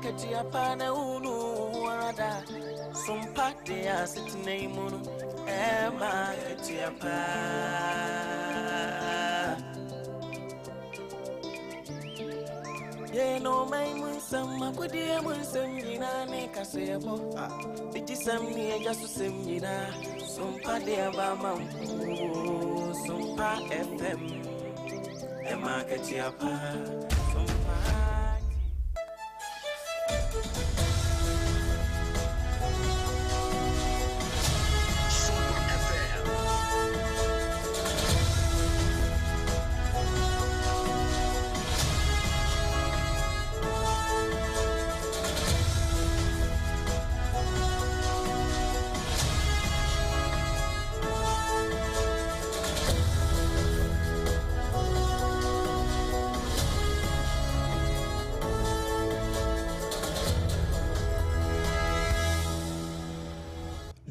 katia pana unu warada SOMPA de asitine munu ema katia pa ye no mai mun samma kudi mun samjina ne kasebo biti samni jasu samjina SOMPA de abama SOMPA FM ema katia pa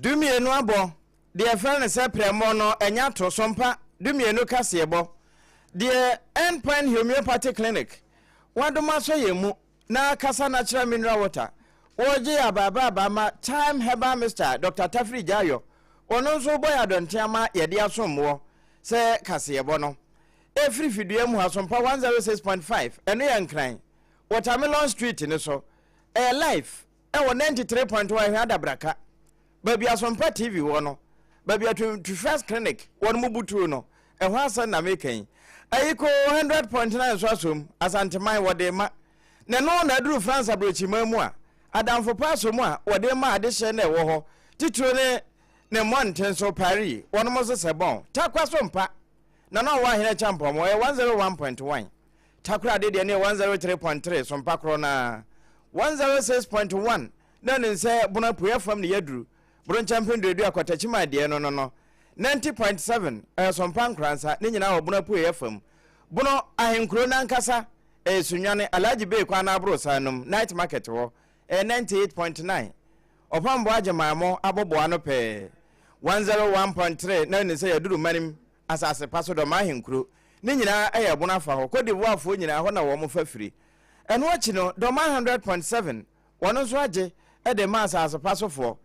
Dumienu abo de friend se premo no enya to SOMPA dumienu kasebo de endpoint homeopathy clinic wadoma so yemu na kasa natural mineral water oje ababa ma time herbal Mr. Dr. Tafri Jayo ono so boy adontiama yede asomwo se kasebo no every video mu SOMPA 106.5 eno yankran Watermelon Street ni so life e wo 93.1 adabraka baby SOMPA TV wono baby to first clinic won mubutu no e ho asan na meken ayiko 100.9 so asom asanteman wode ma ne no na duru France abrochi mamu a adamfo paso mu a wode ma ade hye na e wo ho tituro ne monten so Paris wono mo se bon takwa SOMPA na no wa hene champion mo 101.1 takura de ne 103.3 SOMPA kro na 106.1 na ne se bona puya fam ne yaduru Bron champion radio akwatachima de no 90.7 SOMPA nkransa ne nyina obuna pu FM bono ahenkro na nkasa sunwane alaji be kwa na abro sanum night market wo 98.9 opambo agemaamo abobo ano pe 101.3 na ne se yaduru manim asase paso do mahenkro ne nyina ayabuna fa ho kodivu afo nyina ho na wo mo fafiri eno achi no do 100.7 wono so age de ma asase paso fo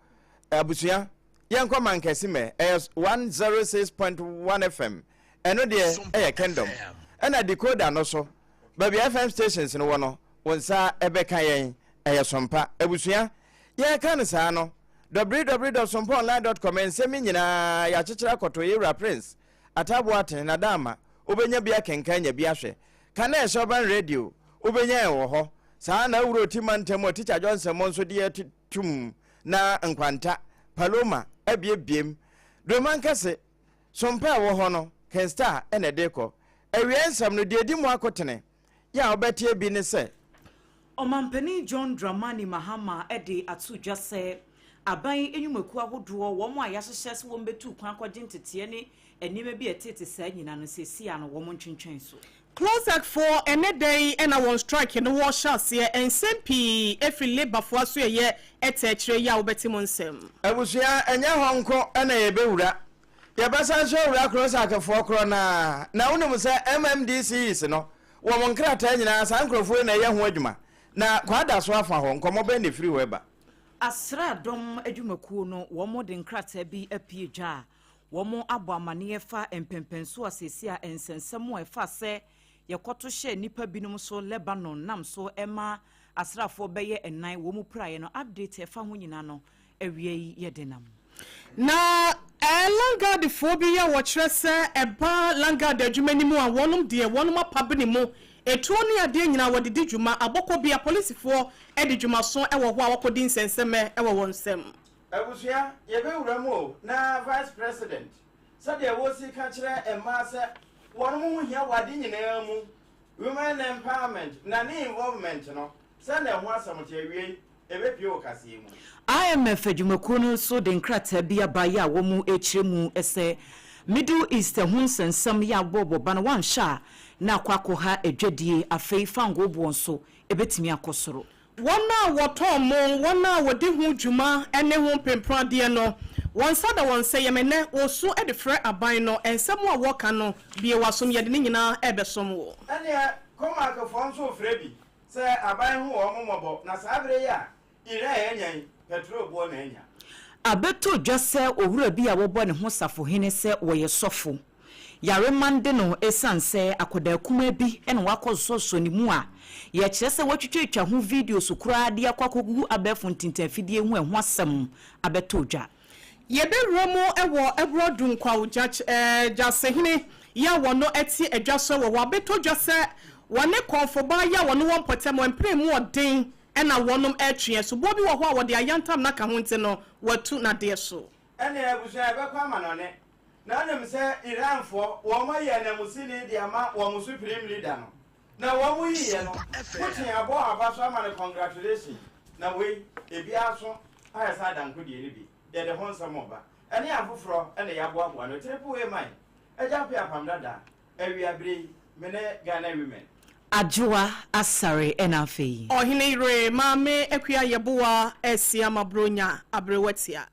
abusuya yankwa mankesi me 106.1 FM eno de kingdom ena decoder no so baby FM stations no wono wonsa ebeka yen SOMPA abusuya ye kan sa no www.sompaonline.com ensemi nyina ya chechera koto yewra prince atabuate na dama obenya bia kenkanya bia hwe kana urban radio obenya ewo ho sa na wuro timantemo teacher Johnson monso de tum na nkwanta paloma abiebiem doman kase SOMPA wo ho no kensta ene deko awiensam no de di mu akotene ya obetie bi ne se Omampani John Dramani Mahama ede atudwa se aban enyumaku ahodoɔ wo mo ayahyehyɛ se wo mbetu kwan akɔgye ntete ne enime bi etete saa nyina no sesi ano wo mo ntwentwen so Closer for any day and I won't strike in the washers here and sempi every labor for us ye etchere ya obetimonsem. Abusia enya honko ana yebewura. Yabasa so wura closer ka for krona. Na unum se MMDC is no. Wo monkrata nyina san krofo na ye ho adwuma. Na kwada so afa ho nkomo be ne free weba. Asra dom adwumakuo no wo mo de nkrata bi apie dwa. Wo mo abo amane fa empempenso asesi a ensensem wo efa se yekoto hye nipa binum so Lebanon nam so ema asrafo beye enan wo mu praye no update efa ho nyina no awie ye denam na langa de phobia wo kire se eba langa de adwumani mu a wonum de wonum apabne mu etuo ne ade nyina wo de djuma aboko bia policefo e de djuma so e wo ho a wokodi nsenseme e wo wonsem abusia ye be wura mu na vice president said there was a kire ema se one mu hia wade nyina mu women empowerment na ne involvement no se na ho asamote awie ebe pie okase mu IMF adwumakuo no so de nkrata bi abaye a wo mu ekiremu ese Middle East hunsensam ya bobo bana wansha na kwakoha edwadie afei fango bo nso ebetimi akosoro wona wotomo wona wodi hu djuma ene hu pemprade no wonsada wonse yemene osu e de frɛ aban no ensem a woka no bie wasom yede ne nyina ebesom wo ene koma ka fonso frɛ bi say aban ho o momobo na sabre ya ire enyan petrol bo na enya abeto dwase owura bi a wobo ne ho safo hene se woye sofo yare mande no esanse akoda kuma bi ene wakososo ni mu a ye kire se watwetwa ho video so kura de akwakogu abefo ntintanfidie hu ehho asem abeto dwa yebe romo ewo ebrodun kwa jase hene ya wono eti adwaso wo abeto dwase wone konfoba ya wono won potem empre mu odin ena wonom etwe so bobi wo ho a wode ayantam na ka ho nti no watu na de so ene ebusu ebe kwa manone na nem se iranfo wo ma ye na musini dia ma wo mu supreme leader no na wo mu yiye no putin abo abaso ama ne congratulations na we ebi aso ayasa danko die ni bi de de honsa moba ene afoforo ene yabo abo no triple way man eja pe APAM DADAA awiabre mene Ghana women ADWOA ASARE enafe Ohene mame ekwia yeboa esia mabronya abrewatia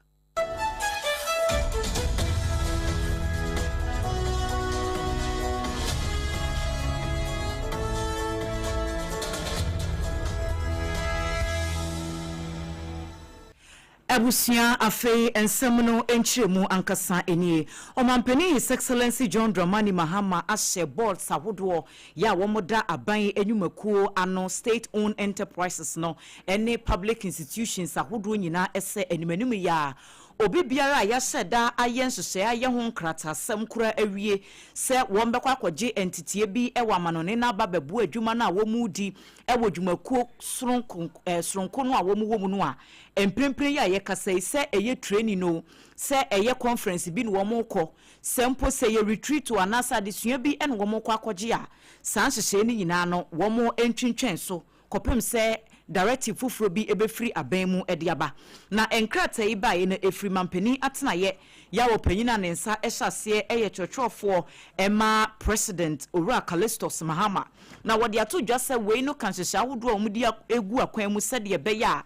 Abusia afei ensemno enchiremu ankasa enie omampani His Excellency John Dramani Mahama ashe board sawodo ya womoda aban enyumakuo ano state owned enterprises no ene public institutions sawodo nyina ese enimanimu ya obi biara ya sheda ayenhye aye ho nkrata sam kura awie se wombekwa akwaje entitie bi ewa manone na bababu adwuma na womudi ewo dwumakuo sronko no a womu no a emprempren ya ye kasa se eye training no se eye conference bi no womukọ sempo se ye retreat to anasa desua bi en womukọ akwaje a sanhyehyɛ ni nyina no womo entwentwen so kopem se directive fufuro bi ebefiri aban mu ediaba na enkrata yi ba ye na efiri mampani atenaye ya wo panyina ne nsa ehyaseɛ eye twotwofo ema president Owura Callistus Mahama na wode ato dwase wei no kanhyehya ahodo a omudi egu akwan mu sɛ de beya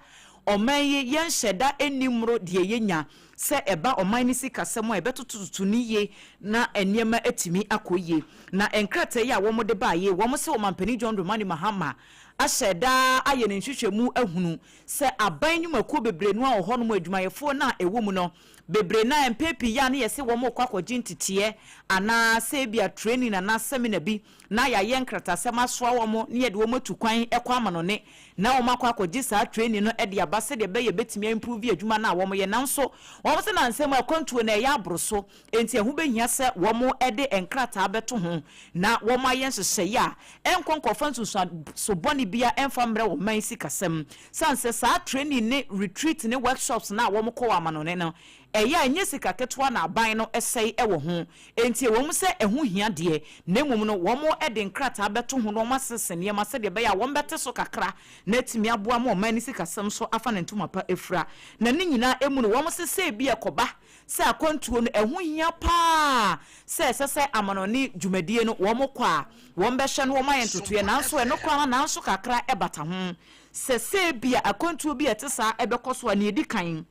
oman ye yenhyeda enimro de yenya se eba oman ni sikasɛm a ebetototo niye na eniema atimi akoye na enkrata yi a wo mode ba ye wo mo se wo mampani John Dramani Mahama asheda aye ne nhwehwemu ahunu se aban nyumakuo bebre no a ohonum adwumayefo na ewo mu no bebre na empepi ya ne yese wo mo kwakwaje ntitiye ana se bia training na seminar bi na ya ye nkrata sema soa wo mo ne ye de wo matukwan ekwa amanone na wo makwakwaje sa training no e de abase de be ye betimi improve adwuma na wo mo ye nanso wo mo se na nsem akontuo na ya abroso enti ehu behia se wo mo e de enkrata abeto ho na wo ma ye nhyehyɛ ya enkonkofansu so boni bia enfambre wo man sikasem sanse sa training ne retreat ne workshops na wo mko wa manone no eya enye sika ketwa na aban no esei ewo ho enti wo mu se ehu hia de na mum no wo mo ede nkrata abeto ho no masesene ma se de be ya wo mbete so kakra na timi aboa mo man sikasem so afa ne ntuma pa efra na ne nyina emu no wo mo se bia koba se akontuo no ehu hia pa se amanone dwumadie no wo mo kwa wo mbehwe no wo mayen totoye nanso eno kwa nanso kakra ebata ho se bia akontuo bia tesa ebekoso ani edikan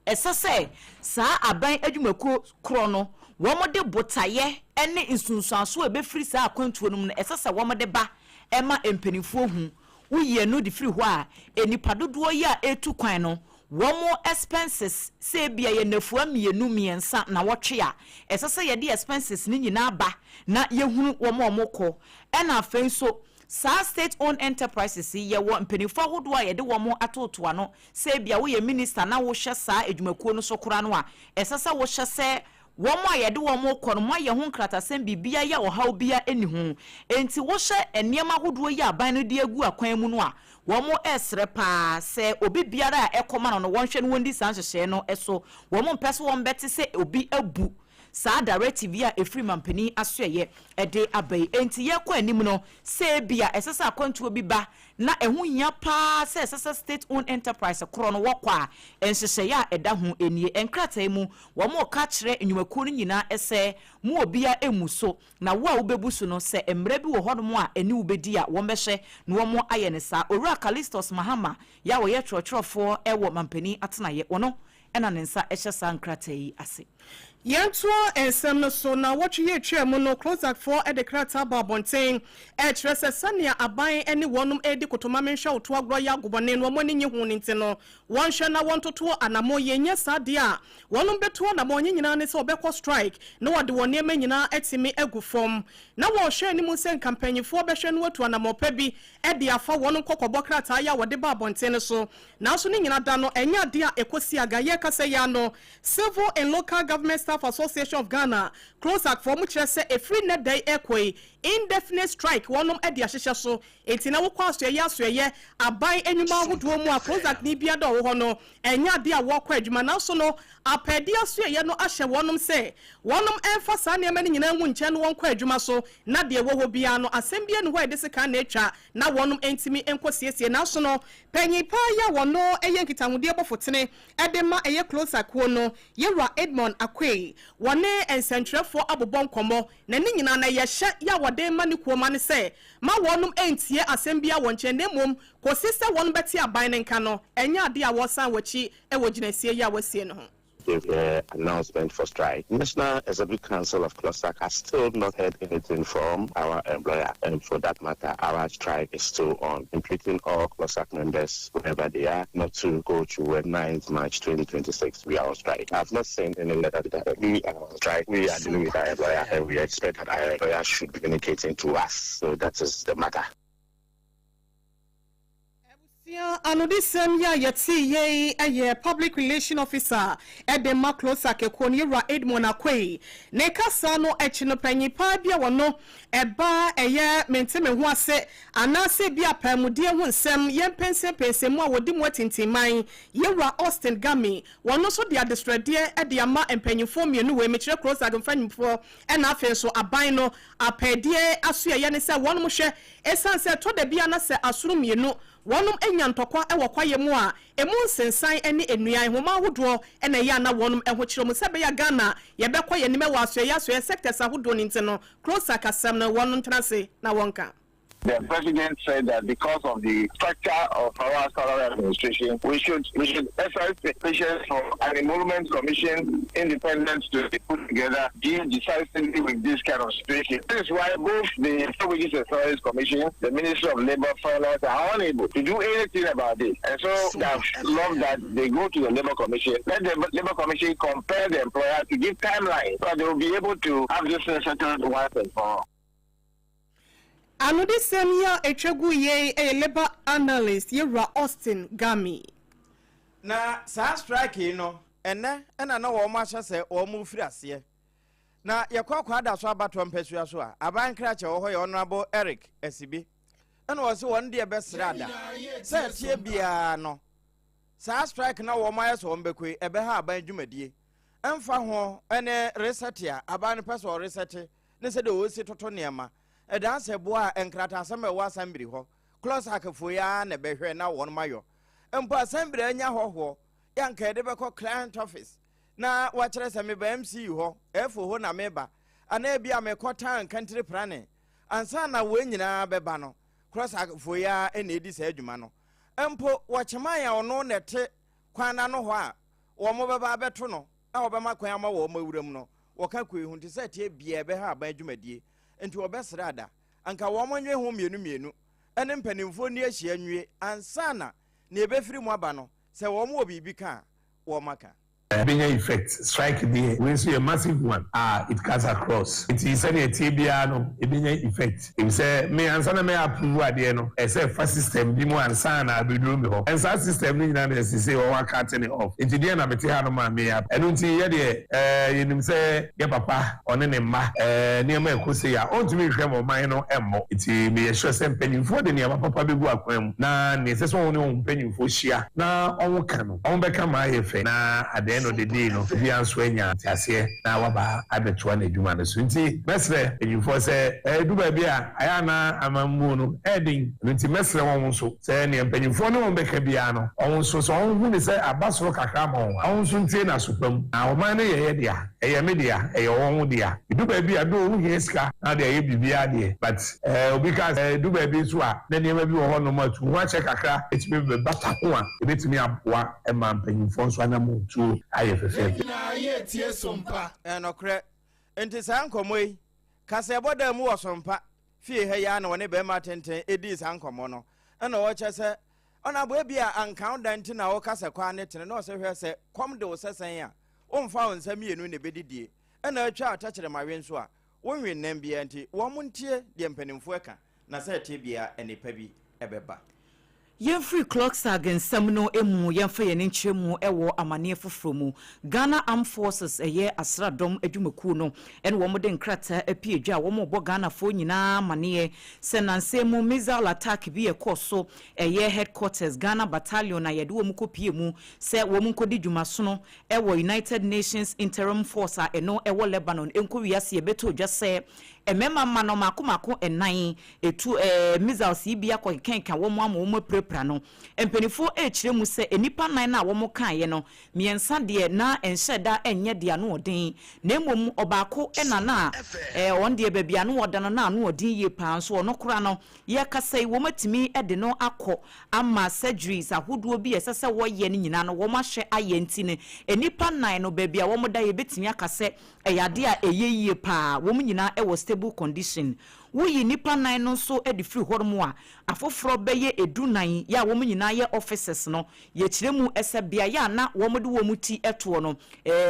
esese saa aban adwumakuo kro no wo mo de botaye ene insunsuanso ebefiri saa akontuo no no esese wo mo de ba ema empenifuo hu uye no de firi ho a enipadodo yi a etu kwan no womo expenses se bia ye nafua mienu miensa na wotwe a esese ye de expenses ni nyina ba na yehunu womo omokọ ena afenso sa state owned enterprises ye wo mpenifo hodo a ye de womo atotoa no se bia wo ye minister na wo hye sa adwumakuo no so kora no a esese wo hye se womo a ye de womo kọ no mo ye ho nkratasem bibia ya ohaw bia eni ho enti wo hye eniema hodo yi aban no de agu akwan mu no a womo esre pa se obi biara ekoma no wonhwe no wondi sanhyehyɛ no eso womo mpese won bete se obi abu sa directive ya efri mampani asoye ede abai enti ye kwa anim no se bia esesa akwantuo bi ba na ehu hia pa se esesa state owned enterprise kro no wokwa enhyehyɛ ya eda ho enie enkrata mu womo ka kire enyumakuo no nyina ese mu obia emuso na wo a wobebusu no se emre bi wo hono mo a eni wobedi a wombehye na womo aye ne sa Owura Callistus Mahama ya wo ye twotwofo ewo mampani atenaye wono ena ne nsa ehye sa nkrata yi ase Yantua and Sam so now what you hear mono close at 4 at the Krata Babontain at Sania Abai any one Eddie Kotomamen show to a Royal Gubanin one in your Huntington. One shana want to tour and a more yenya sadia. One betu and a morning in an so backward strike. No one do one name in our etime egu form. Now we'll share any Musen campaign for Beshan what one a more pebby at the Afa one coco bocrataya what the Babontain so. Now soon in a dano and ya dear Ecosia Gayaka Sayano, civil and local government Staff Association of Ghana close at for much say a free net day equi indefinite strike one at the Ashisha so it's in our cost a year a buy any man would more close at Nibia do hono and ya dear walk wedgman also no a pedia swear no asher one say one emphasizing many in one chen one quedjuma so not the wo biano assembly where this kind nature now one intimi and quasies national penny paya one no a yankita would be able for tene at the ma a close at Quono Yera Edmond Akwe one and central for Abobon Como, Naning na ya shat ya wade mani kwomani say, ma wanum ain't here assembia one chendemum, ko sister one betia binding cano, and ya dia wasan wachi, e wajine ya was seeing home. Gave an announcement for strike. National Executive Council of CLOSAC has still not heard anything from our employer, and for that matter, our strike is still on, implementing all CLOSAC members, wherever they are, not to go to 9th March 2026. We are on strike. I have not seen any letter that we are on strike. We are dealing with our employer, and we expect that our employer should be communicating to us. So that is the matter. Ano this same year yeti ye public relation officer at the Maclosa Kekonira Edmond Akwe Neka Sano Echino Penny Pabia wano eba ye menteme ho ase anase bia pamudia ho nsem ye pense mo awodi mo tintimai Yera Austin Gami wano so dia distrade e dia ma empanyifo mienu we mekire close agmfanyifo e na afen so aban no apedie aso ye ne se wono mo hwe esanse to da bia na se asuru mienu wonum enyantokwa e wokwaye mu a emu nsensan ene enuan homa hodo ena ya na wonum eho kire mu sebe ya Ghana ye bekwaye ne mewa aso ya sectors ahodo ni ntino closer kasam na wonum tenase na wonka. The president said that because of the structure of our salary administration, we should exercise patience for an emolument commission independent to be put together, deal decisively with this kind of situation. This is why both the Services and Salaries Commission, the Ministry of Labour, Finance are unable to do anything about this. And so I love that they go to the Labour Commission, let the Labour Commission compel the employer to give timelines so they will be able to have this settled once and for all. Ano this same year echegu ye a labor analyst Yera Austin Gami. Na sa strike no ene na wo ma hye se wo mu firi ase na yakwa da so abato mpesua so a aban krache wo ho ye honorable Eric Esibi ene wo se won de be srada se tie bia no sa strike na wo ma ye so mbekwe ebe ha aban dwumadie emfa ho ene reset ya aban peso reset ne se de wo si toto niema edan se boa enkrata asem e wa asambiri ho close akafo ya na behwe na won mayo empo asambiri anya hoho yanka de beko client office na wa kire se me ba MC ho efo ho na meba ana bia me kotan country planning ansa na wo nyina beba no close akafo ya ene edi se adwuma no empo wa chema ya ono nete kwana no ho a wo mo beba beto no a wo be makwan ama wo mawuram no wo ka kwe hu nti se tie bia be ha ban adwumadie enti obesrada anka wo monwe ho mienu ene mpanimfo ni ahia nwie ansana na ebefiri mu aba no se wo mo bibi ka wo maka Being effect strike the we see a massive one it cuts across it is any tibia no being effect if say me ansana me approve ade no e say fa system bi mu ansana abeduru me ho and system ni na dey say o wa cut it off it dey na meti ha no ma me ya enu nti ye de yenim say ye papa one ne ma ne ma ekosi ya on to me hwe mo man no emmo it me ye sure say penifo de ne papa be gu akwam na ne se so won ne penifo hia na on ka no on be ka ma ye fe na ade no the day no bi anso anya ase na waba abeto na adwuma no so nti mesre enyufo se du ba bi a aya na amammu no edin nti mesre won so se ne mpanyufo no won beka bia no won so so won hu ne se abasoro kakra ma won so ntie na sopam na woman no ye dia eye media eye won dia du ba bi a do hu yeska na de ye bibia de but obi ka du ba bi so a na ne ma bi wo ho no ma tu ho che kakra etimi be bata ho a ebetimi aboa e ma mpanyufo so anamu tu aye fefe ye tie sompa enokre enti san komoi kase boda mu wasompa fie ha ya na wone be ma tenten edi san komo no na wo chese ona bo bia ankan da nti na wo kase kwa ne tene na so hwe se kom de wo sesen ya omfa wo nsam yenu ne bedidie na atwa atachere mawe nso a wonwe nam bia nti wo muntie de mpanimfo eka na se te bia enipa bi ebeba Free clocks against Seminole emu yemfa ye nchemu ewo amane foforo mu Ghana Armed Forces eye asra dom adwumaku no en wo mode nkrata apiedwa wo mo bo Ghana fo nyina mane senanse mu missile attack bi ekoso eye headquarters Ghana Battalion na yede wo mu kopie mu se wo mu nkodi dwumaso no ewo United Nations Interim Force a eno ewo Lebanon enko wiase ye beto dwa se emema mano makomako enan etu missile si bia ko kenka wo mo amo prepra no empenifo echire mu se enipa nan na wo mo kan ye no miensa de na enhyeda enye de ano odin na emom obako enana on de bebia no odano na ano odin ye pan so ono kora no ye kasai wo matimi ede no akọ ama surgeries ahodo bi esese wo ye ni nyina no wo mahwe aye ntine enipa nan no bebia wo mo da ye betimi akase eyade a eyeye pa wo mo nyina e was stable condition wuyi nipa nan no so edi free hormo a afoforo beye edu nan ya wo nyina ye offices no ye kiremu esebia ya na wo de wo muti eto no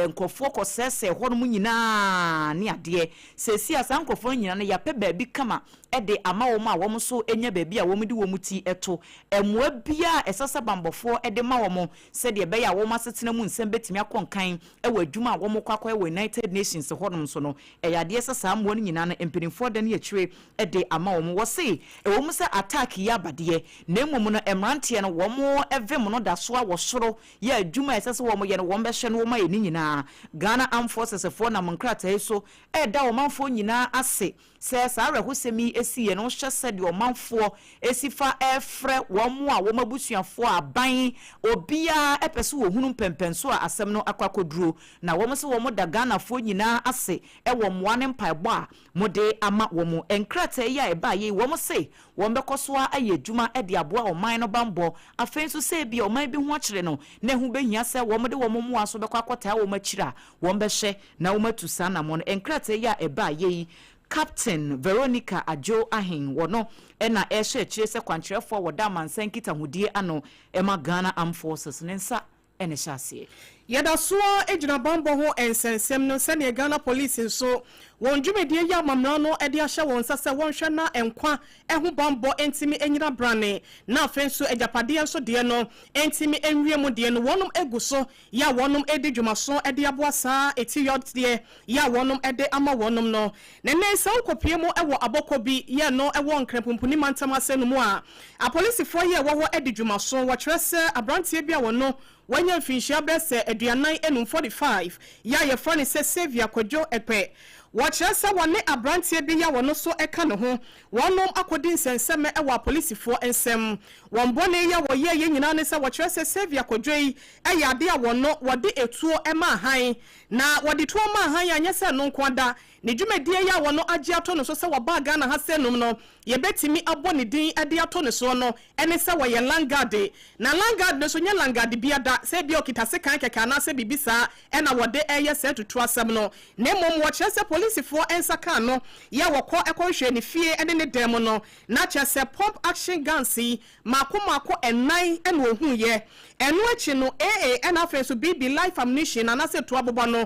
nkofo ko sese hormo nyina ne ade sesi asa nkofo nyina ne ya pe ba bi kama ede ama wo ma wo so enya ba bi a wo de wo muti eto emwa bia esasa bambofo ede ma wo se de be ya wo masetena mu nsem betimi akonkan ewa adwuma wo kwakwa ewa United Nations hormo so no eyade esasa amwo nyina na empinifo de ne yechire ede ama wo wo se ewo mu se attack ya bade na emom no emrante no wo mo evem no da so a wo soro ya adwuma esese wo mo ye no wo be hwe no wo ma ye nyina Ghana Armed Forces for na monkrata so eda wo manfo nyina ase se sa rehosemi esi ye no hwe se de wo manfo esifa efre wo mo a wo mabusuafo aban obia epese wo hunu pempenso a asem no akwakoduro na wo mo se wo mo da Ghana fo nyina ase e wo mo ane mpaebo a mo de ama wo mo enkrata ya eba ye wo mo se wo mbekoso a aye adwuma e de aboa o man no bambo afenso se bia o man bi ho akire no na hu behia se wo mo de wo mo aso bekwa akota wo makira wo mbehye na wo matusa na mo enkrata ya eba ye Captain Veronica Ajo Ahin wono ena ehye chire se kwankyerefo woda mansan kita hudie ano ema Ghana Armed Forces nensa ene hyase yada so ejina bambo ho ensensem no se ne Ghana Police so won dwumedie ya mamra no ede ahye won sase won hwe na enkwa ehu bambo entimi enyina brane na afenso ejapade so de no entimi enwie mu de no wonum eguso ya wonum edi dwumaso ede aboasa etiyot de ya wonum ede ama wonum no nene san kopie mu ewo abokobi ye no ewo nkrepumpuni mantama senu mu a police fo ye wo edi dwumaso wo kyerese abrantie bia wono wanya finshia brese aduanan enum 45 ya ye fone se Xavier Kojo epe Wachasa wane abrantie bi ya wono so eka ne ho wonom akodi nsenseme e wa polisifo ensem wombone ya wo ye nyina ne se wachese Xavier Kojo yi e ya de a wono wode etuo e ma han na wode tuo ma han ya nyese no nkwada ne dwumedie ya wono agi ato no so se wabaga na hasenum no ye betimi abo ne din ade ato ne so no ene se wo ye langade na langade no so nya langade biada se bi okitase kan keka na se bibisa e na wode eye se tutu asem no ne mom wachese police for ensaka no ya wokọ ekọhwe ne fie ene ne dem no na chese pump action guns mako enan ene ohun ye enu achi no ena afenso BB life ammunition na se to abobo no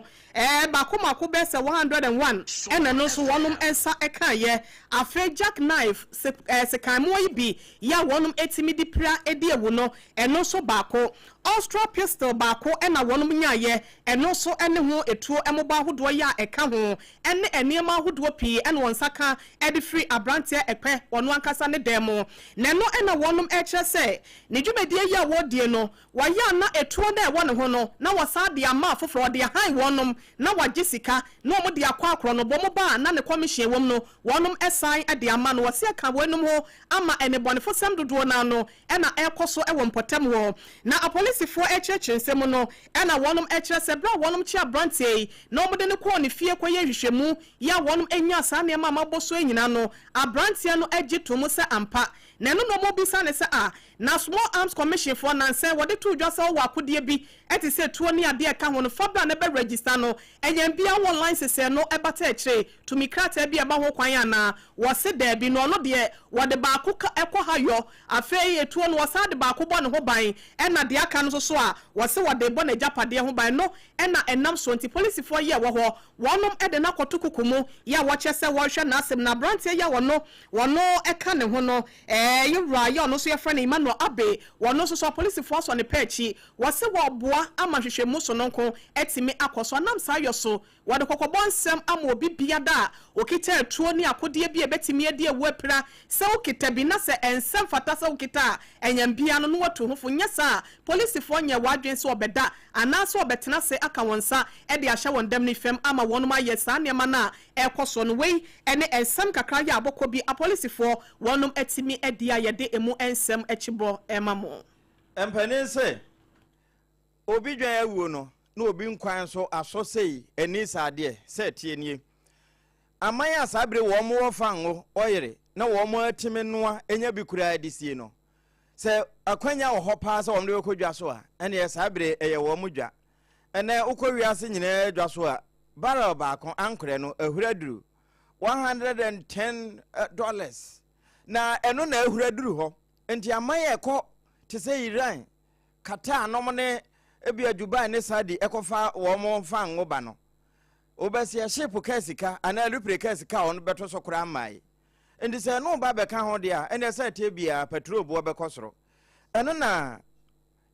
mako be se 101 ene no so wonum ensa eka ye afe jack knife se kan mo bi ya wonum etimi di pra edi ewu no eno so bako Austra pistol bako ena wonum nyaye eno so ene ho etuo emoba hodo ya eka ho ene eniema hodo pi ene wonsaka edi free abrantie ekpe wono ankasa ne demo neno ena wonum eche se ne dwumedie ya wodie no waya na etuo na ewo ne ho no na wasade ama afoforo de han wonum na wagisika na omo de akwa akro no bomo ba na ne commission wom no wonum esan ede ama no wase aka wonum ho ama ene bonefo sem dodo na no ena ekoso ewo mpotem ho na for echeche nsem no ena wonum eche se bra wonum chi abrantie na omode ne ko ne fie koye hwehwemu ya wonum enya sa ne ma maboso enyina no abrantie no agi to mu se ampa na no no mo bisa ne se na small arms commission for nan say wode to dwa say wo akode bi eti say tuo ni ade ka ho no fabra na be register no enyam bia online sese no ebata ekire to mi krata bia ba ho kwan ana wo se da bi no no de wode ba ko ekọ ha yo afei etuo no wo sa de ba ko bo ne ho ban ena de aka no so a wo se wode bo na japade ho ban no ena enam so nti police for ye wo ho wonom ede na koto kukumu ya wo chese wo hwe na asem na brant ya wono eka ne ho no yura ya no so ye frɛ ne Emmanuel Abe wono so police force on the pechi wo se wo boa ama hwehwɛ mu so no nko etimi akoso nam sa yo so wo de kokobɔ nsɛm ama obi bia da okita etuo ni akode bia betimi ade ewu apira sɛ okita bi na sɛ ensɛm fata sɛ okita enyam bia no woto hofo nyesa police for nya wadwen sɛ obɛda anaso obɛtena sɛ aka wonsa ede ahye won dam ni fam ama wonom ayɛ saa nneɛma na ɛkɔso no wei ɛne ensɛm kakra yɛ abɔkɔ bi a police for wonom etimi ade ayɛde emu ensɛm akibɔ ɛma mo empanin sɛ obi dwan awuo no na obi nkwan so aso sei ani saade sɛ tie nie amanya asabre wo mo wo fango oyere na wo mo atime noa enya bi kura adisie no sɛ akwanya wo hɔ paa sɛ wo mde ko dwa so a ɛne asabre ɛyɛ wo mo dwa ɛnɛ ukɔ wiase nyina dwa so a barrel baako ankre no ahuraduru $110 na ɛno na ahuraduru hɔ enti amanya ɛkɔ te sɛ Iran Qatar no ne ebia Dubai ne Saudi ekofa wo mo fa ngoba no obesi ya ship kasika ana lupre kasika on beto so kura mai ndi se no ba be ka ho de a ene se te bia petrol bo be kosoro eno na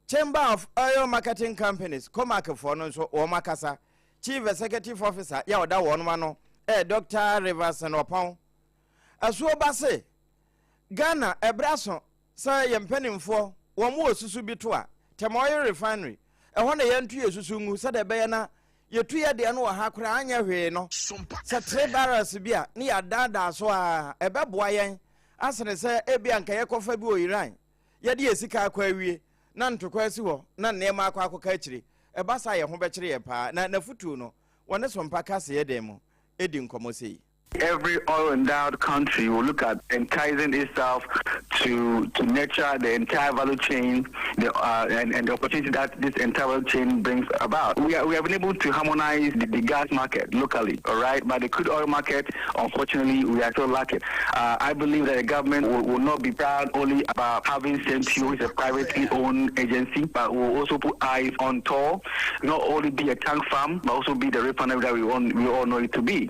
Chamber of Oil Marketing Companies Comac for no so wo makasa Chief Executive Officer ya oda wo no no Dr. Rivers and Opon asuo ba se Ghana ebraso sa yempanimfo wo mo osusu bi to a Temoyo Refinery ehɔ na yɛntu yesusu ngu sɛ de bɛyɛ na yɛtu yɛ de no wɔ ha kora anya hwee no sɛ 3 barrels bi a ne yɛdaadaa so a ɛbɛboa yɛn asene sɛ ebia nka yɛkɔfa bi wɔ Iran yɛde yɛsika akɔ awie na ntokɔ asi hɔ na nneɛma akɔ akɔka akyire ɛba sa yɛ ho bɛkyere yɛ paa na nafutu no wɔne sompa kase yɛ dɛm mu edi nkɔmɔ sei. Every oil-endowed country will look at enticing itself to nurture the entire value chain and the opportunity that this entire value chain brings about. We have been able to harmonize the gas market locally, all right? But the crude oil market, unfortunately, we are still lacking. I believe that the government will not be proud only about having SEMPU, which is a privately owned agency, but will also put eyes on toll, not only be a tank farm, but also be the refinery that we all know it to be.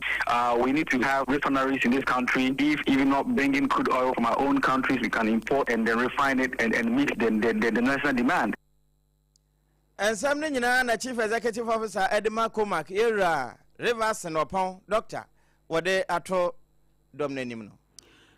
We need to have refineries in this country. If even not bringing crude oil from our own countries, we can import and then refine it and meet the national demand. And some na Chief Executive Officer Edema Comac era Rivers and Opon Doctor wode ato domnenim no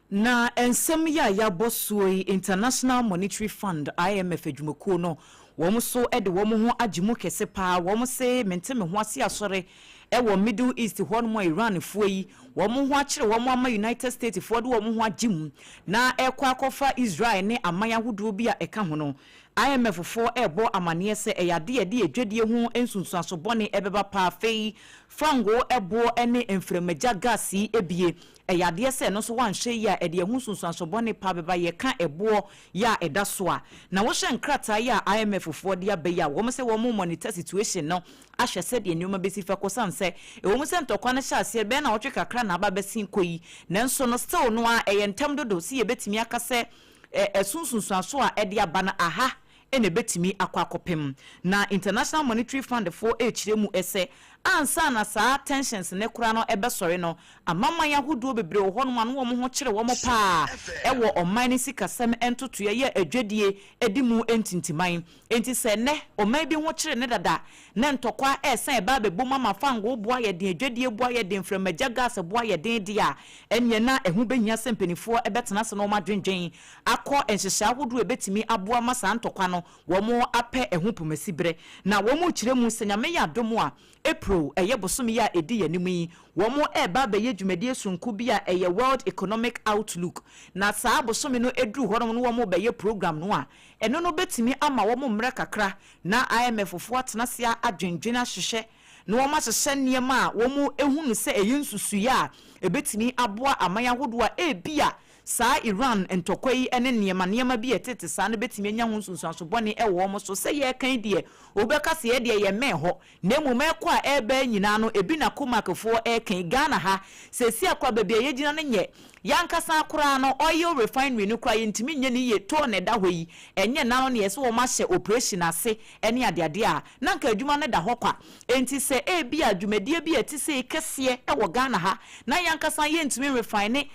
na ensem ya bosoi International Monetary Fund IMF adwumakuo no wɔn so de wɔn ho agimu kɛse paa wɔn se mente me ho ase asɔre ɛwɔ Middle East hɔ no Iran foɔ yi wɔn ho akyere wɔn ama United States foɔ de wɔn ho agimu na ɛkɔ akɔfa Israel ne aman ahodoɔ bi a ɛka ho no IMF foɔ ɛbɔ amaneɛ sɛ ɛyade de adwadie ho ensunsuaso bɔne ɛbɛba paa fei frango ɛbɔ ɛne mframaja gas yi ebie ɛyade sɛ no so wanhwɛ yi a ɛde ho sunsuaso bɔne paa bɛba yɛka ɛboɔ ya ɛda so a na wɔhyɛ nkrataa yi a IMF foɔ de abɛyi a wɔn sɛ wɔn monitor situation no ahyɛ sɛ de nneɛma bɛsi fa kɔsan sɛ wɔn sɛ ntɔkwa no hyɛ aseɛ bɛn na wɔtwe kakra na aba bɛsi nkɔ yi nanso no still no a ɛyɛ ntam dodo si yɛbɛtumi aka sɛ ɛsunsuaso a ɛde aba na aha ene betimi akɔ na International Monetary Fund for ekyire mu ese ansa na saa tensions ne kura no ebesɔre no amama yahodo bebre wo hɔ no ma no wo ho kyere wo mo paa ɛwɔ ɔman ne sikasɛm entoto yɛ adwadie edi mu entintiman enti sɛ ne ɔman bi ho kyere ne dada ne ntɔkwa ɛsan ɛba bɛbɔ mama fango boa yɛ den adwadie boa yɛ den framaja gas boa yɛ den dia ɛnyɛ na ɛho behia sɛmpanifoɔ ɛbɛtena se no ma dwendwen akɔ enhyehyɛ ahodo ebetimi aboa ma saa ntɔkwa no wo mo apɛ ɛho pomasi bre na wo mo kyere mu sɛnyame yɛ adomo a April ɛyɛ bosomi ya edi yanim yi wo mo ɛba bɛyɛ dwumadie sunku bi a ɛyɛ World Economic Outlook na saa bosomi no eduru hɔ no wo mo bɛyɛ program no a ɛno no betimi ama wo mo mmerɛ kakra na IMF fo atena se adwendwena hyehyɛ na wo ma hyehyɛ nneɛma a wo mo ehunu sɛ ɛyɛ nsusuya a ebetimi aboa amanya hodo a ebia saa Iran ntokwa yi ene niema bi etete saa no betimi anya ho sunsuanso bone e wo mo so se ye kan die obeka se ye de ye me ho na emume kwa ebe nyina no ebi na komakefo e kan Ghana ha se si akwa bebia ye gina no nye yankasa akura no oil refinery no kwa yintimi nye ni ye to ne da hoyi enye na no ne yese wo ma hye operation ase ene adeade a na nka adwuma no da ho kwa enti se e bi adwumadie bi etise kese e wo Ghana ha na yankasa ye ntimi refine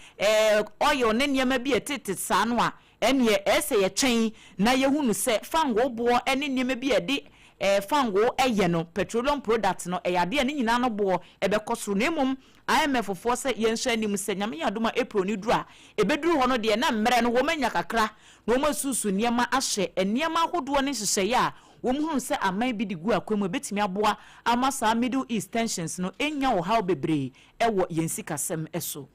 oil ne niema bi etete saa no a ene ese ye twen na ye hunu se fango bo ene niema bi edi fango eye no petroleum product no eyade ne nyina no bo ebekosoro na emom IMF for say yenhwe anim se nyame yadoma April ni duru a ebeduru ho no de na mmere no wo manya kakra na wo masusu niema ahye niema ahodo ne hyehyeye a wo muhunu se aman bi digu akwemu betimi aboa amasa Middle East tensions no enya wo haw bebre ewo yensikasem eso.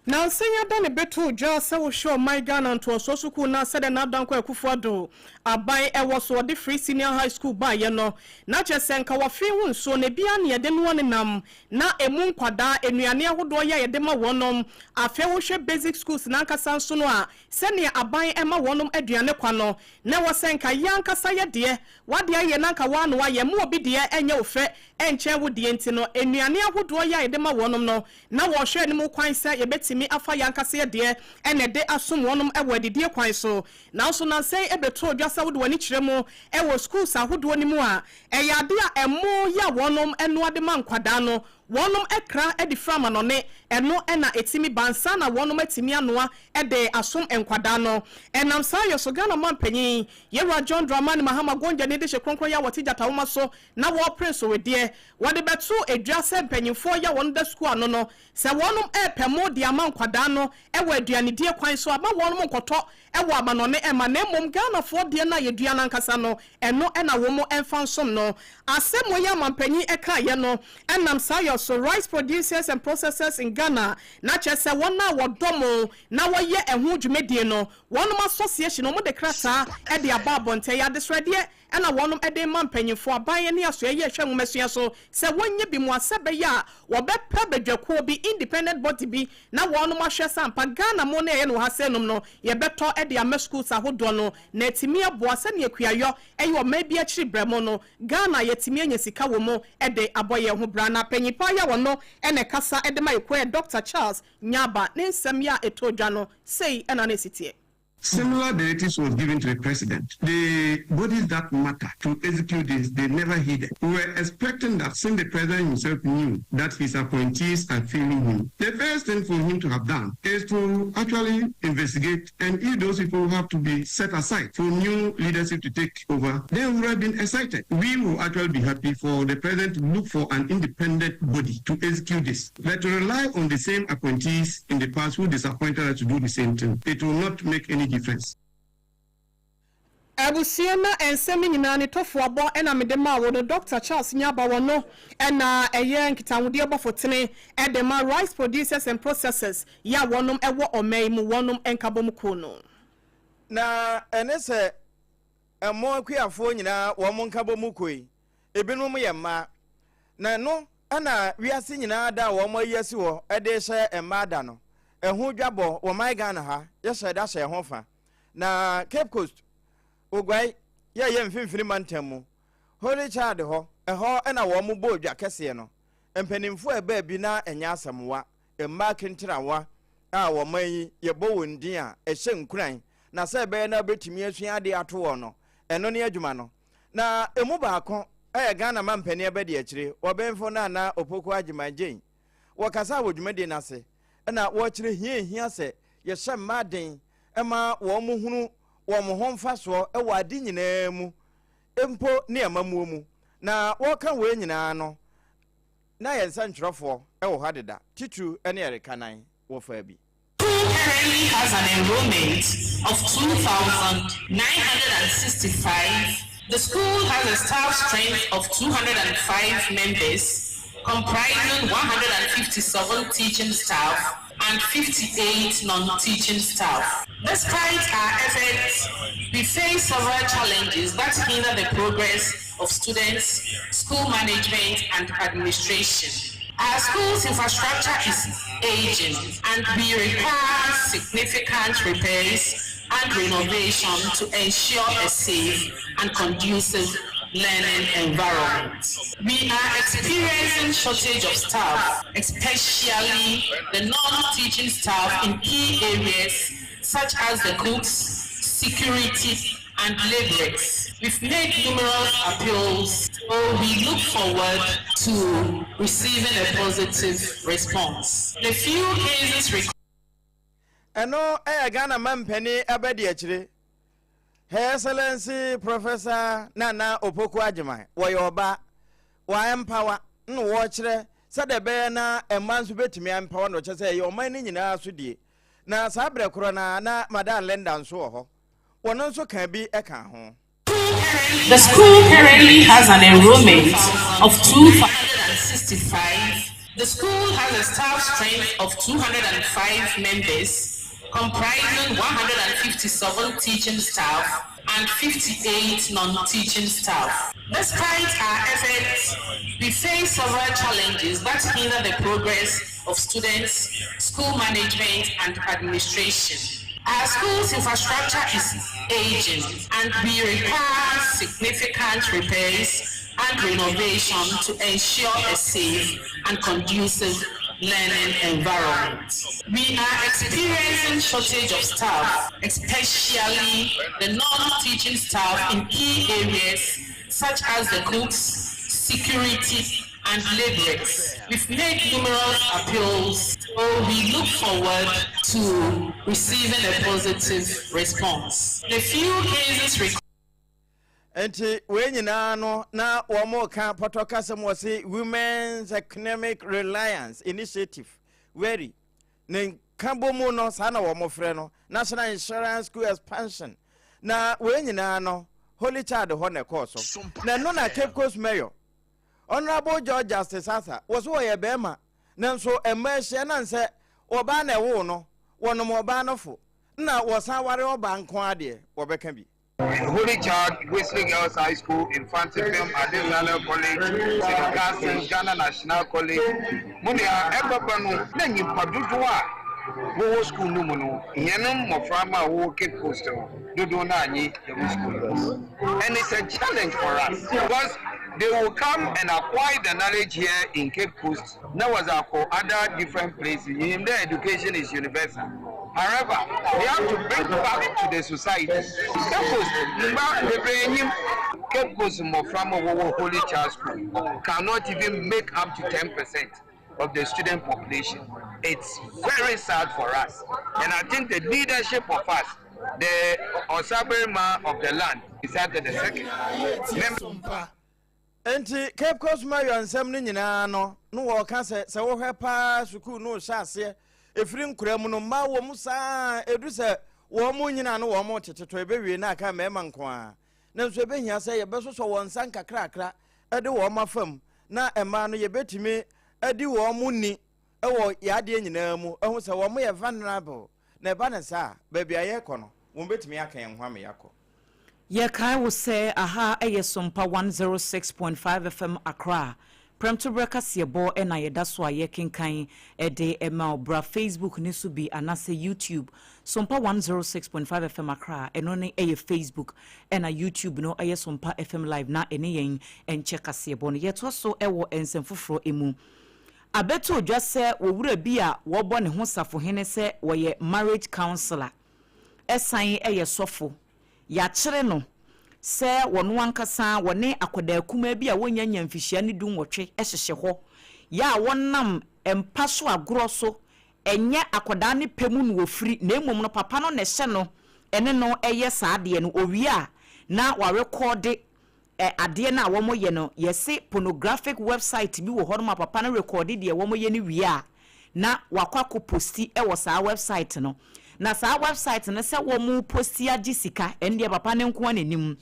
Now say ya done beto ja se wo show my Ghana and to sosuku na said na dan kwa kufuado abai e wo so the free senior high school ba ye no na chese nka wo fe hu so ne bia ne de no nam na emu nkwada enuane ahodo ya ye de ma wonom afe wo hwe basic schools na nkasa nso no a se ne abai e ma wonom aduane kwa no na wo se nka ya nkasa ye de wade ye na nka wa no ye mu obi de enye ofe enche wo de enti no enuane ahodo ya ye de ma wonom no na wo hwe ne mu kwan se ye beti mi afa yankase de ene de asom wonum ewo adidie kwan so na so na sei ebeto odwasa wo de wani kiremu ewo schools ahodo ni mu a eyade a emo ya wonum eno ade man kwada no wonum ekra edi frama no ne eno ena etimi bansa na wonum etimi anoa ede asom enkwada no enam sa yoso Ghana man panyin yewa John Dramani Mahama Gonja ne de hyekonkron ya woti jata woma so na wo prince we de wode beto edwasa panyimfo ya won da school ano no se wonum epemo de ama nkwada no ewo aduane die kwan so ama wonum nkoto ewo amanone ema na emom Ghana fo de na yeduana nkasa no eno ena wo mo enfansom no asemo ya mampanyin eka ye no enam sa so rice producers and processors in Ghana na chese wona wodomo na woye ehu dwumedie no wonum association no mo de krata e de ababonte ya desredie ena wonum e de mampanyimfo aban ne aso ye hwe nwumesua so se wonye bi mu asebe ya wo be pa bedwako bi independent body bi na wonum ahwe sampa Ghana mo na ye no hasenum no ye beto e de ama schools ahodo no na etimi aboa se ne akuayo e yo ma bi akiri bremo no Ghana yetimi anya sika wo mo e de aboye ho bra na panyipa ya wono ene kasa e de ma ekwe Dr. Charles Nyaba ne nsem ya etodwa no sei ena na sitie. Similar directives was given to the president. The bodies that matter to execute this, they never heeded. We were expecting that since the president himself knew that his appointees are failing him, the first thing for him to have done is to actually investigate, and if those people have to be set aside for new leadership to take over, then we would have been excited. We will actually be happy for the president to look for an independent body to execute this. But to rely on the same appointees in the past who disappointed us to do the same thing, it will not make any difference. Abusiana and semi nyina tofo abo ena medema wo Dr. Charles Nyaba wono ena eye nkitawudi abo fotene edema rice producers and processors ya wonum ewo omai mu wonum enkabom kono na enese emo akuafo nyina wo mo nkabom koi ebinum ye ma na no ana wiase nyina da wo mo yesi wo ede hye emada no ehu dwabo wo mai Ghana ha ye hye da hye ho fa na Cape Coast ogwai ye mfimfini mantemu Holy Child ho eho ena wo mo bodwa kese no empanimfo eba bi na enya asamwa emma kentirawa a wo man ye bo wondin a ehye nkuran na se ebe na betimi asua ade ato wo no eno ne adwuma no na emu baako Ghana mampani ebe de akire obenfo na opoko agimagen wo kasa wodwumade na se na wo kire hia se ye hye maden ema wo mo hunu wo mo homfa so e wade nyina mu empo ne amamuo mu na wo ka we nyina no na ye nsantwerefo e wo hadeda titu ene erekanan wo fa bi. Currently has an enrollment of 2,965. The school has a staff strength of 205 members, comprising 157 teaching staff and 58 non-teaching staff. Despite our efforts, we face several challenges that hinder the progress of students, school management, and administration. Our school's infrastructure is aging and we require significant repairs and renovation to ensure a safe and conducive learning environment. We are experiencing shortage of staff, especially the non-teaching staff in key areas such as the cooks, security, and laborers. We've made numerous appeals, so we look forward to receiving a positive response. The few cases Eno Ghana Mampeni Abedi Achire. Her Excellency Professor Nana Opoku Ajimai, Wayoba, wa empower, no watchere, said the bear na a man's bit me empower, no chase, your mining in our sudi. Na Sabre Corona, na Madame Lendan so one also can be a can. The school currently has an enrollment of 265. The school has a staff strength of 205 members, comprising 157 teaching staff and 58 non-teaching staff. Despite our efforts, we face several challenges that hinder the progress of students, school management, and administration. Our school's infrastructure is aging and we require significant repairs and renovation to ensure a safe and conducive learning environment. We are experiencing shortage of staff, especially the non-teaching staff in key areas such as the cooks, security, and laborers. We've made numerous appeals, so we look forward to receiving a positive response. The few cases Enti wenyina no na womo ka potokasem wose Women's Economic Reliance Initiative very ne kambomu no sana womo frɛ no National Insurance School Expansion na wenyina no Holy Child ho ne course na no na Cape Coast Mayor Honorable George Justice Asa was wo ye bema nanso emahye na nse oba na ewo no wonom oba no fo na wosan ware oba nko ade wobeka bi Holy Child, Wesley Girls High School, Infantifilm, Adesanya College, St. Ghana National College. Munia, Ebabanu, Nanny Padua, wo school no, Yanum Moframa, wo Cape Coast, Dodonani, the school. And it's a challenge for us because they will come and acquire the knowledge here in Cape Coast. Now, was our other different places. In their education is universal. However, we have to bring back to the society. Cape Coast Moframa Holy Child School cannot even make up to 10% of the student population. It's very sad for us. And I think the leadership of us, the Osabere man of the land, is at the second. Enti Cape Coast Mayor nsem ni nyina no wo ka se wo hwe pa school no hyase efiri nkurem no ma wo musa edu se wo mu nyina no wo mo teteto ebewie na aka mema nko a na nso ebehia se ye besoso wo nsan kakrakra ede wo mafam na ema no ye betimi edi wo mu ni ewo yade nyina mu ehu se wo mo ye vulnerable na eba ne sa ba bia ye kɔ no wo betimi aka ye hwa me yakɔ. Ye kai will say aha eye SOMPA 106.5 FM Accra. Premto breka siebo ena yeda so aye kenkan ede ema obra Facebook ni so bi anase YouTube. SOMPA 106.5 FM Accra eno ne eye Facebook ena YouTube no eye SOMPA FM Live na ene yen enche kasiebo no yeto so ewo ensemfoforo emu. Abeto odwa se wo wura bi a wo bɔ ne ho safo hene se wo ye marriage counselor. Esan eye sofo ya kyere no se wono ankasa wone akoda kuma bi a wonya nyamfihia ne du nwotwe ehyehye ho ya wonam empa so agoro so enye akoda ne pemu no ofiri na emom no papa no ne hye no ene no eye saade no owia na wa record ade na wo moye no yesi pornographic website bi wo ho no papa no record de wo moye ne wia na wakwako posti e wo sa website no na sa website na se wo mu posti agisika ende papa ne nko anenim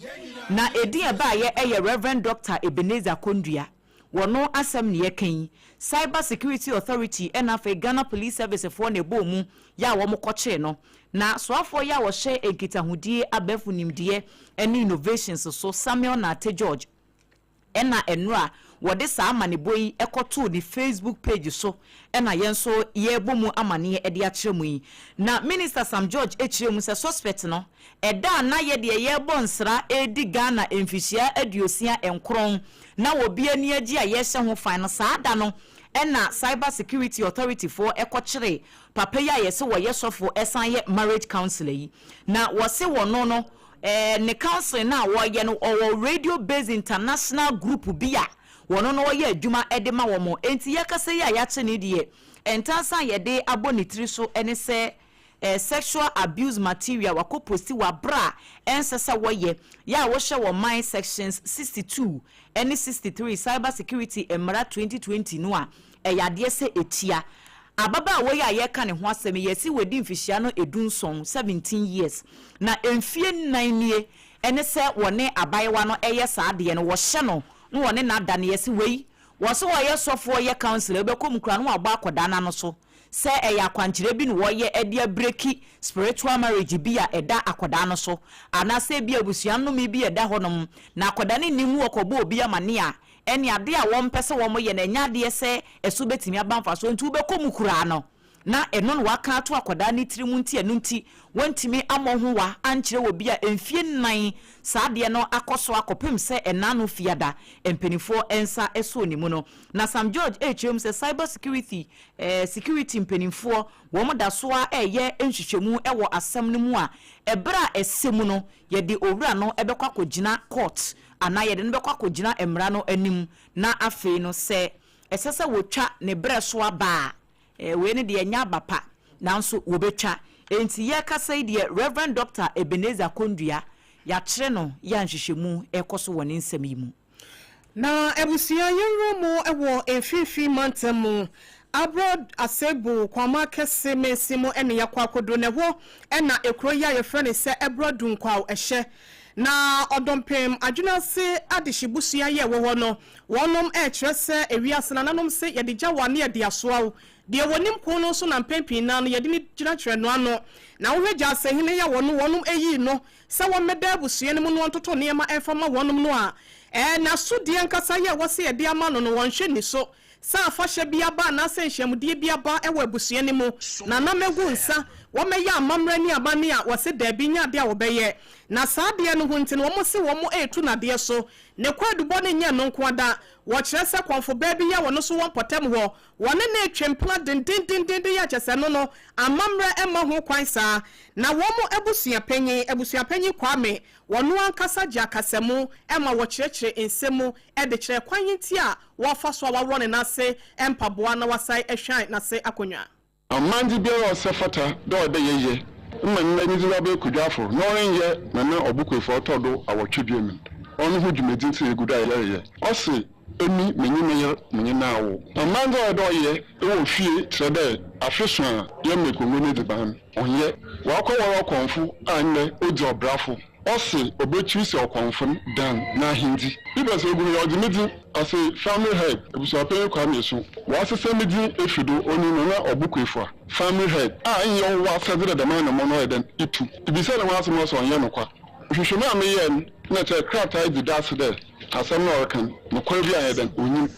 na edi e ba ye Reverend Dr. Ebenezer Kondua wono asem ne yekan Cyber Security Authority enafe Ghana Police Service for ne bomu ya wo mkoche no na soafo ya wo hye enkitahudie abefu nimdie ene innovations so Samuel na Te George ena enra wode saa amanebo yi ekoto di Facebook page so na yenso ye bomu amane e de akire mu yi na Minister Sam George ekire mu se suspect no eda na ye de ye bonsra edi Ghana emfisia aduosia enkron na obi ani agi a ye hye ho fan no saa da no na Cyber Security Authority for ekokire papa ya ye se wo ye sofo esan ye marriage counselor yi na wo se wo no ne council na wo ye no o radio based international group bia wono no ye adwuma edema wo mo enti ye kase ya ya che ne die entansa ye de abonitiri so ene se sexual abuse material wako posti wa bra ensesa wo ye ya wo hye wo mine sections 62 ene 63 Cyber Security emra 2020 no a yade se etia ababa wo ya ye ka ne ho asem ye si wedi mfihia no edunson 17 years na emfie nanie ene se wone abayewa no eye saade no wo hye no wone na da ne ye si wei wo so wo ye sofo ye counselor bekom kura no agba akoda na no so se eya kwankyere bi no wo ye edia breki spiritual marriage bi a eda akoda no so ana se bi abusua no mi bi eda honom na akoda ne nimu okobo obi amane a eni ade a won pese wo mo ye na nya de se esu betimi abanfa so ntu bekom kura no na eno no waka to akoda ne tiri mu nti enu nti wontimi amoho wa ankyere wo bi a emfie nan saade no akoso akopem se enano fiada empenifo ensa eso ni mu no na Sam George HM se Cyber Security security empenifo wo mo da so a eye enhwehwemu ewo asem no mu a ebra esemu no ye de owura no ebekwa kogina court ana ye de no bekwa kogina emra no anim na afei no se esese wotwa ne bre so aba we ne de nya bapa nanso wo betwa enti ye kasa de Reverend Dr. Ebenezer Kondua ya kire no ya nhwehwemu ekoso woni nsem yi mu na ebusia yenromo ewo efifi mantemu abroad asebu kwama kese mesimo ene yakwakodo ne ho ena ekro ya ye frene se abroad nkwaw ehye na odompem adwuna se adehibusua ye wo ho no wonom kire se ewiase nanom se ye de gyawane ye de asoawo de wonim ko no so na mpempi na no ye de ni gyina kire no ano na wo hwegya se hene ya wonom eyi no se wo meda abusua ne mu no ntoto ne ma efama wonom no a na so de nkasa ye wo se ye de ama no no wonhwe ni so sa afahye bia ba na se nhwemde bia ba ewo abusua ne mu na na megu nsa wo meya amamra ni abane a wo se da bi nya de a wo beye na saade no hunti no wo se wo mo etu na de so ne kwadubo ne nya no nko ada wo kire se konfo ba bi ya wo no so won potem ho wo ne na etwempla den ya kyese no no amamra ema ho kwan saa na wo mo abusua panyi kwame wo no ankasa gya kasemu ema wo kirekire ensemu e de kire kwan nti a wo fa so wa wo ne na se empaboa na wasai ehwan na se akonwa amandi biara osefata do ode yeye mma nni ziwa be kudwafo no renye na na obukwefo otodo awotwedwem onu hu dwumedi nti eguda yeye osi emi menyi na awo amandi odo ye ewo fie trede afeso a ye mekongo ne diban onye wa kworo konfu anne oji obrafo osi obechuisi okonfu dan na hindi ibese ogun ye odimedi ase family head ebuso penye kwa mesu wa sese medi efido onu na obukwefo family head anyo wa sadere de man no eden itu ibise na waso mo so onye no kwa hwehwemu ameye na che krata di das de asem no kan no kwa bi ayeden onyi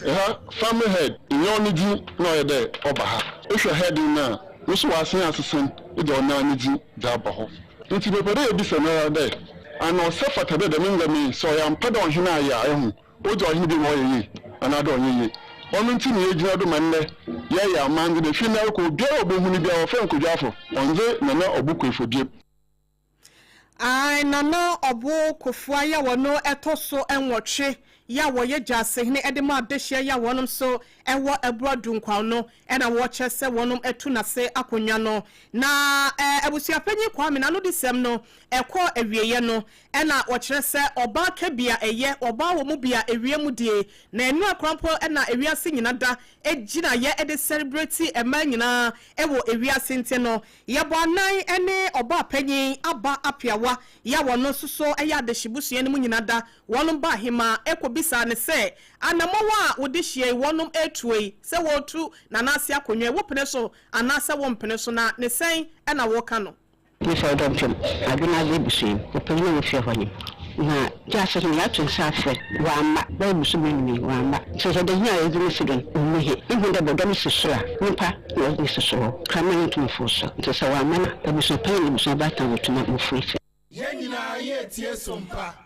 family head inyo ni di no yede oba ha ehwe head na muso wasen asesen ide ona ni di da ba ho nti bepere ebise na de ana osefata de menga mi so ya mpada ohina ya ehu ojo ohini bi mo yeyi ana do onye onu nti ni ejina do manne ya amandi de final ko bia obohuni bia ofen kodwafo onze na na obukwefo bia ai nana obo kofua ya wono etoso enwotwe ya woye jase hene edema adehia ya wonom so ewo ebrodu nkwa no ena wo kyese wonom etu na se akonwa no na ebusua panyi kwame na no disem no ekọ ewieye no ena wo kyerese oba ka bia eye oba wo mu bia ewie mu die na enu akrampo ena ewiase nyina da ejina ye ede celebrate ema nyina ewo ewiase nte no ye bo anan ene oba panyi aba apiawa ya wono suso eya adehibusua ne mu nyina da wonom ba hima bisa ne se anamowa wodihie wonom etue se wotu na nase akonwa wopene so anase wompene so na ne sen na wo ka no ni fa dom tum aduna ze busin opene wo fie honi na just no ya to safre wa ma ba musu menni wa ma so so de hia e dinu sidon umuhe ihu de bodo misisura nipa no misisuro kama ntu mfuso to so wa ma na musu pani musu bata wotuma mfuife Yenina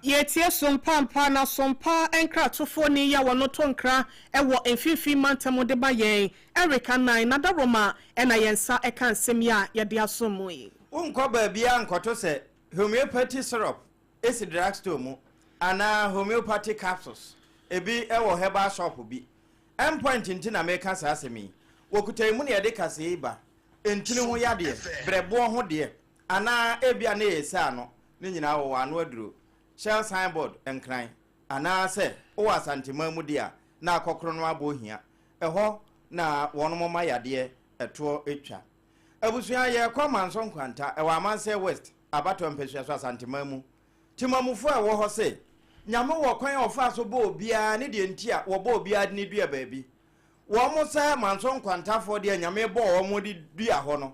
yetie sompa mpa na sompa enkra tofo ni ya wono tonkra ewo emfifi mantamo de ba yen Erika 9 na daroma ena yensa eka nsem ya de asomu yi unko ba bia nkoto se homeopathy syrup esi drugstore mu ana homeopathy capsules ebi ewo herbal shop bi endpoint nti na meka sa asemi wokutai mu ne yede kase ba entini ho yade brebo ho de ana ebia na yesa no ni nyina wo anu aduro shell signboard enkran ana se wo asantima mu dia na akokro no abohia eho na wono ma yade eto etwa abusua ye kwamanso nkwanta ewa amanse west abato mpesua so asantima mu timamufo ewo ho se nyame wo kwan ofa so bo obia ne de ntia wo bo obia ne dua baabi wo mo se manso nkwantafo de nyame bo wo mo de dua ho no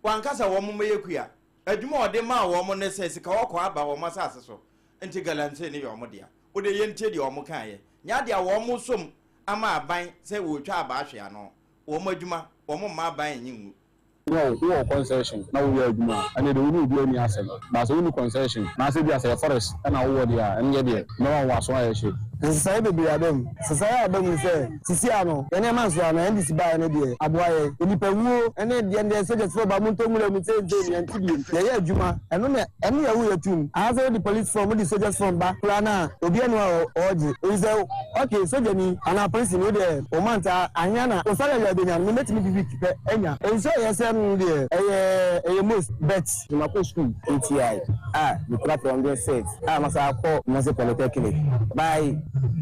wankasa wo mo meyekua adwuma ode ma wo mo ne se sika wo kwa aba wo mo asase so enti galanse ne yo mo dia wo de yentie de wo mo kan ye nya de wo mo som ama aban se wo twa aba ahwe ano wo mo adwuma wo mo ma aban nyimu no concession na we adwuma and the we do any asem but so we concession na say be as forest na wo dia enye dia no wa so aye Sisai bebi adam sisai adam se sisi ano ene manso ana ndisi ba ne de aboaye enipa wuo ene de ende soldiers for ba munto ngule mi se de antibi ye adwuma eno ne eno ya wo yatum aso the police from the soldiers from ba plana obi eno oje oze okay soldier ni ana police no de o manta anya na o sala ya de nya me metimi bibi kipe enya enso yesem de eye most bet ma ko school ATI the platform dey set masa ko masa polytechnic bye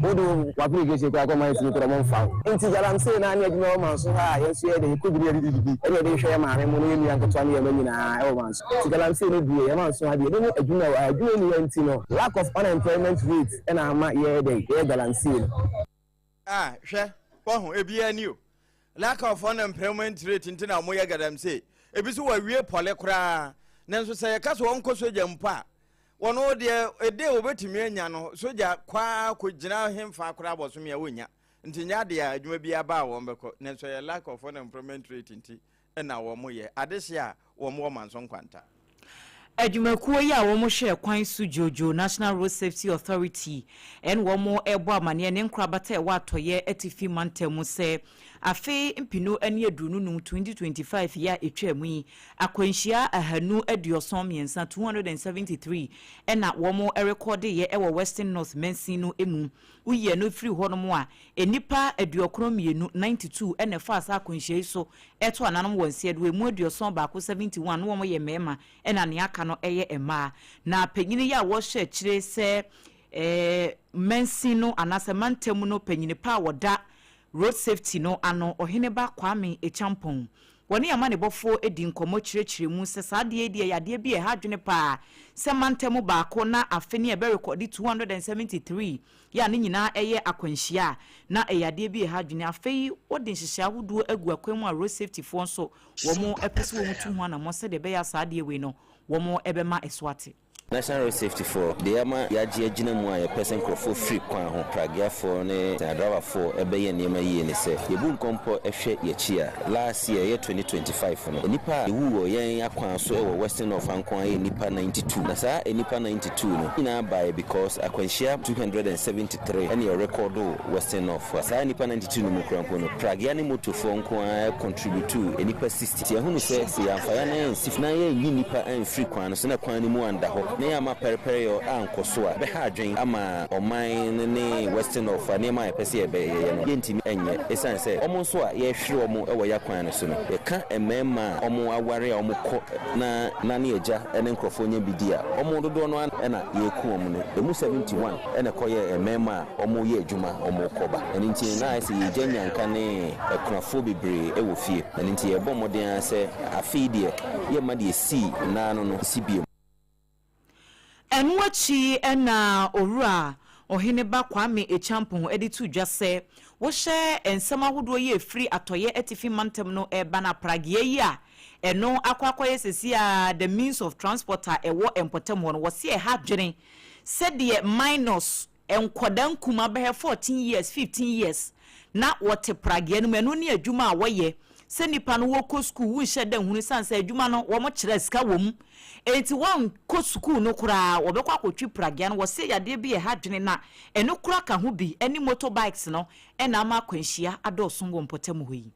Odo application kwa kwa mai tiro mo fa enti jalam se na anya gino man so ha yesu ye de ko bi ri bibi e de hwe ma me mo no yemi ankoto na yemi na e o man so ti jalam se no bi e man so ha de no adwuma ni enti no lack of unemployment rate e na ama ye de e jalam se hwe wo ho ebi ani o lack of unemployment rate enti na mo ye gadam se ebi so wa wie pole kura nanso se ye kaso won ko so jampa wono de ede obetimi anya no soja kwa ko gina hemfa akora abosom ya wonya nti nya de adwuma bia ba wo mbeko nenso ye lack of unemployment rate nti na wo mo ye adehye a wo mo manso nkwanta Adwumakuo ya wo mo hwe kwan su jojo National Road Safety Authority en wo mo ebo amane ne nkrabata e wa toye atifi mantemu se afi mpino ani adunu num 2025 ya etwamu yi akwanhia ahanu adiosom yensa 273 ena wo mo record ye e wo Western North Mensino emu uye no free ho no mo a enipa aduokromienu 92 ena fa asa akwanhia so eto ananom wonse adu emu adiosom ba ko 71 no mo ye mema ena ne aka no eye ema na panyini ya wo hwe kire se Mensino anase mantemu no panyini pa woda road safety no ano oheneba kwame echampon woni amane bofo edi nkomo kirechire mu se saade edi yade bi e hadwene pa se mantemu ba ko na afeni e be record 273 ya ne nyina eye akwanhia na eyade bi e hadwene afei odin hihia hudu agu akwemu a road safety fo so wo mo epese wo mutu ho na mo se de be ya saade we no wo mo ebema eswate National Road Safety for the ama yaji agina mu a person crofo free kwan ho pragia for ne driver for ebe ye niema ye ne se yebu nkompo ehwe ye chia last year ye 2025 no nipa ewu yen akwan so e Western of Ankwan ye nipa 92 na sa nipa 92 no ina by because akwanhia 273 and your record Western of sa nipa 92 no mukrampo no pragia ne motofo nkwan contribute to nipa 60 ye hunu se ya fa na sifna ye nipa en free kwan so na kwan ni mu anda ho ne ama perperio ankoso a be ha adwen ama oman ne Western of anema epese ebe ye no yentimi enye esan se omo so a ye hwere omo ewo yakwan no so no ye ka emema omo aware a omo ko na ne eja ene nkrofo nya bidia omo dodo no na ye ku omo no emu 71 ene koye emema omo ye adwuma omo koba ene nti na ase ye janya nka ne ekrafo bebre ewo fie ene nti ye bɔ moden ase afidie ye ma de si na no sibie enwachi ena owura oheneba kwame echampon editu dwase wo hye ensema hodo ye free atoye etifi mantem no eba na pragie yi a eno akwakoye sesi a the means of transporter ewo empotem no wo se ha dwene said the minors and kwadan kuma be 14 years 15 years na what pragya no menu ne adwuma a woye se nipa no wo ko school wo hye dan hunu sansa adwuma no wo mo kire sika wom enti won ko school no kura wo be kwa kotwi pragya no wo se yade bi e hadwene na eno kura ka ho bi eni motorbikes no e na ama kwanhia adoso wo mpotam hoyi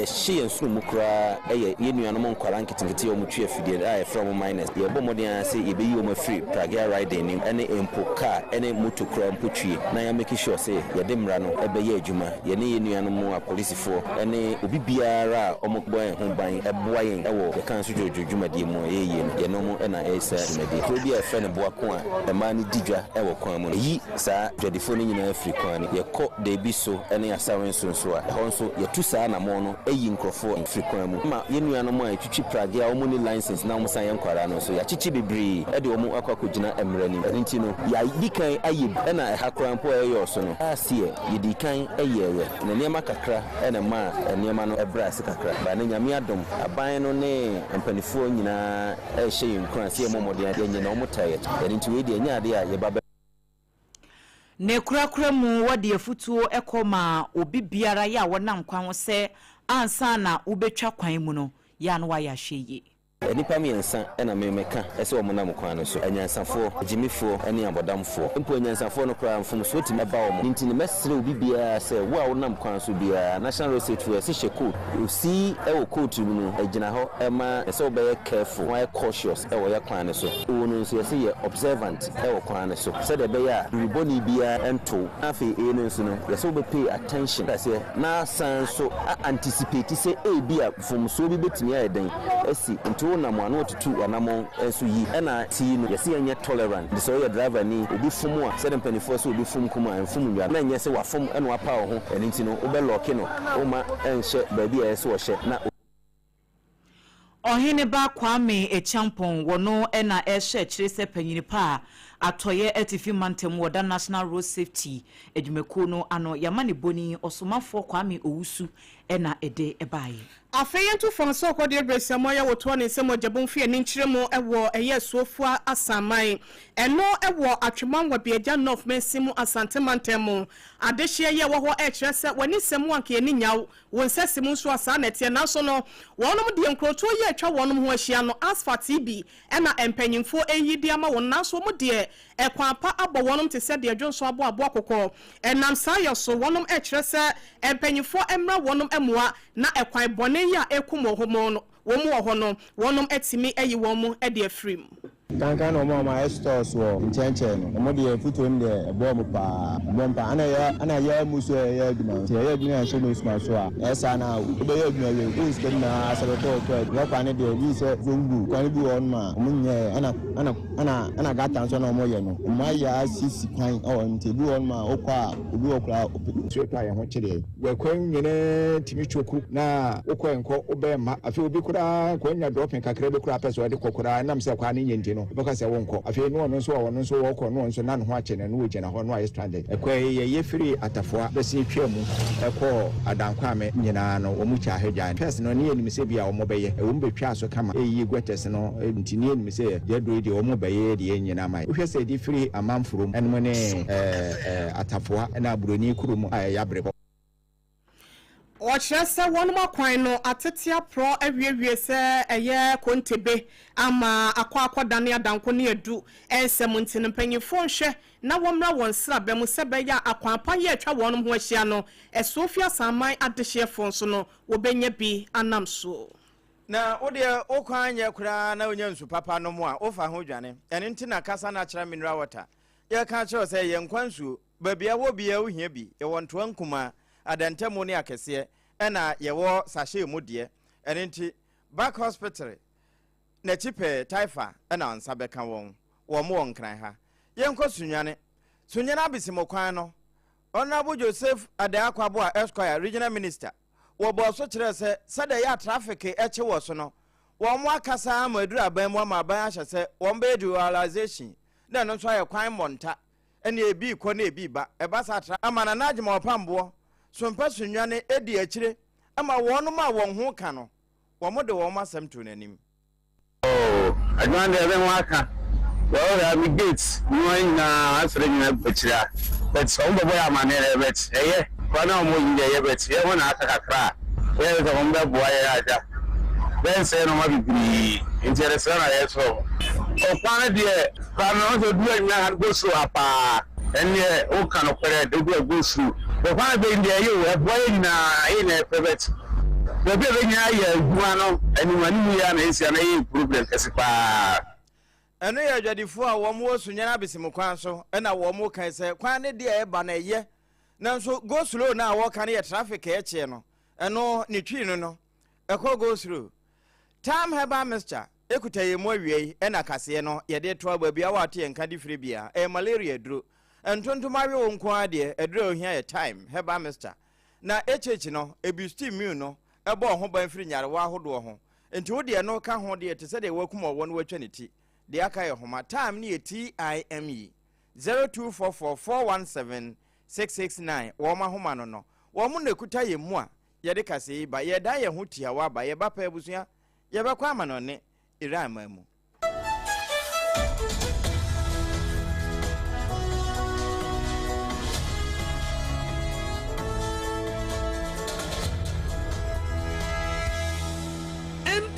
she and Sum Mukra, Yenuanamon Quarankiti, Omuchi, Fidel, from minus. The Bomodian say, you be you free, Praga riding, any impo car, any motor cram putri. Now I'm making sure, say, Yadimrano, Ebeye Juma, Yanianuanamo, police for, any Ubibiara, Omokboy, home buying, a boying, the council Juma Dimo, Yanomo, and I say, maybe a friend of Boakwa, the man Dija, Ewa Kwamo, ye, sir, the phone in every corner, your court, they be so, any Asaren Sunsua, also, your two son, Amono. A Yinkofo in Frequamu. Ma Yenuanamo, Chichi Pragia, Omuni license, now Musayan Quarano, so Yachichi Bibri, Edomo Aquacujina Emreni, Arintino, Yadika Ayib, and I Hakrampo Ayosono. I see it, Yidikain a year, and a Nema Kakra, and a ma, and Yamano a brass kakra, Banana Miadum, a Biano name, and Penifona, a shame, Crancy, Momodia, and Yanomo tired, and into Idia, Yababa. Ne kura mu wadi efutuo ekoma obi biara ya wonam kwan wo se ansa na ubetwa kwan mu no ya no wa ya hweye nipa miensa na memeka ese wo monam kwan so anyansafo jimifo ene abodamfo mpo anyansafo no kra mfom so ti meba wo mo ntini mesere obi bia se wo a wonam kwan so bia national road safety we se sheku osi e wo court mu no agina ho ema ese wo be careful why cautious e wo ya kwan so wonu so se ye observant e wo kwan so se de be ya riboni bia ento afi e no so no ese wo be pay attention se na san so anticipate se e bia fom so bi betimi ayeden esi nto na mo ano tutu anamo enso yi na ti no yesi anya tolerant de so your driver ni obi fumu a 724 so obi fum kuma enfum nwa na nya se wa fum ena apa wo ho eni ti no obe lock no o ma enhye baabi a ese wo hye na ohene ba kwame echampon wono ena ehye kire se panyini pa atoye etifi mantem woda national road safety edwumekuo no ano yamane boni osomafo kwame owusu ena ede ebaye afeyentu fonso kwode bresiamo ya woto ne semo jabonfie ne nkyeremu ewo eye sofua asamai eno ewo atwemanwa biaja north mensimu asantemantem adehye ye wo ho ekyerese wani semu anke ani nyaw wonsesimu nso asa na tie na so no wonom de nkroto ye atwa wonom ho ahia no asphalt ibi ena empanyimfo eyidi ama wonna so mo de ekwapa abo wonom te se de adwonso abo akokɔ enam sayo so wonom ekyerese empanyimfo emra wonom emua na ekwan bone ya ekumo homo no womo ho no wonom etimi eyi womo e de afrim kankan no mama stores wo nchenche no mo de futu mu de bom pa ana ya muso ya aduma ya aduma so no sma so a esa na obe ya aduma we ko ske na asabato to no pa ne de bi se zongu kwan bi won ma munye ana gata so na mo ye no ma ya sisi kwan o nte bi won ma okwa obi okra so pa ye ho kire we kwan nyene timi choku na okwa enko obe ma afi obi kura kwanya dropping kakra be kura peso de kokura nam se kwa ne nyenti no because wonko afi no no so wono so woko no so na no achene no wogena ho no aye stranded ekwe ye free atafoa besi twemu ekọ adankwa me nyina no omu cha ahegya pes no ne enim se bia omo beye ewum betwa so kama eyi gwetes no ntini enim se ye do de omo beye de nyina mai ohwe se di free amamfurum enmo ne atafoa na aburoni kurum aye abrebo Ochese wonu makwan no atetia pro awiewie se eye kontebe ama akwa dane adanko ne edu ensem ntine mpanyifo nhwe na womra won sra bemu sebe ya akwanpa ye atwa wonum ho ahia no esofia saman adehye fonso no wobenya bi anamso na ode okwanye kura na onye nsu papa no mo a ofa ho dwane ene ntina kasa na kira mineral water ye ka che se ye nkwansu babia wo bia ohia bi ye wonto ankuma adantemo ne akese ena yewo sashe mu de enti back hospital na chipe taifa ena ansa beka won wo mo nkran ha yenko sunyane abisimo kwan no honorable Joseph Adayakwabo Esquire regional minister wo bo so kire se de ya traffic eche wo so no wo mo akasa amaduru aban mu amaban ahye se wo be dualization na no so aye kwan monta ena ebi ko na ebi ba eba sa tra amana na agema opambo SOMPA sunyane edi akire ama wonu ma won ho ka no wo mo de wo ma sam to nanim adwan de be ho aka well I be gates knowing answering betcha but some boy am an bet eh kwana mo nje bet ye wona akakra ye the hombe boy aja then say no ma bi interesting na yes so kwana de kwana so do nya go so apa enye o kan opere do go so kwana be nde ye boy na ina pebet the be nya ye guano anyone ya na isi na ye problem kesipa eno ye adwadifo a wo mo sunya na besim kwan so na wo mo kan se kwan ne de e ba na ye nanso go slow na wo kan ye traffic e che no eno ne twi no ekọ go slow time heba mister ekuta ye mo awie na kase no ye de to aba bia wa to ye nka di fire bia malaria duro entontomawe wo nko ade eduro ohia ye time heba mister na echechi no ebusti immune no ebo ho ban firi nyare wa hodo ho enti wo de no ka ho de te se de wakum wo no watwa ne ti de aka ye homa time ne TIME 0244417669 wo ma homa no wo mu na kuta ye mu a ye de kase ba ye da ye ho tia wa ba ye ba pa ebusua ye be kwa ma no ne Iran mamu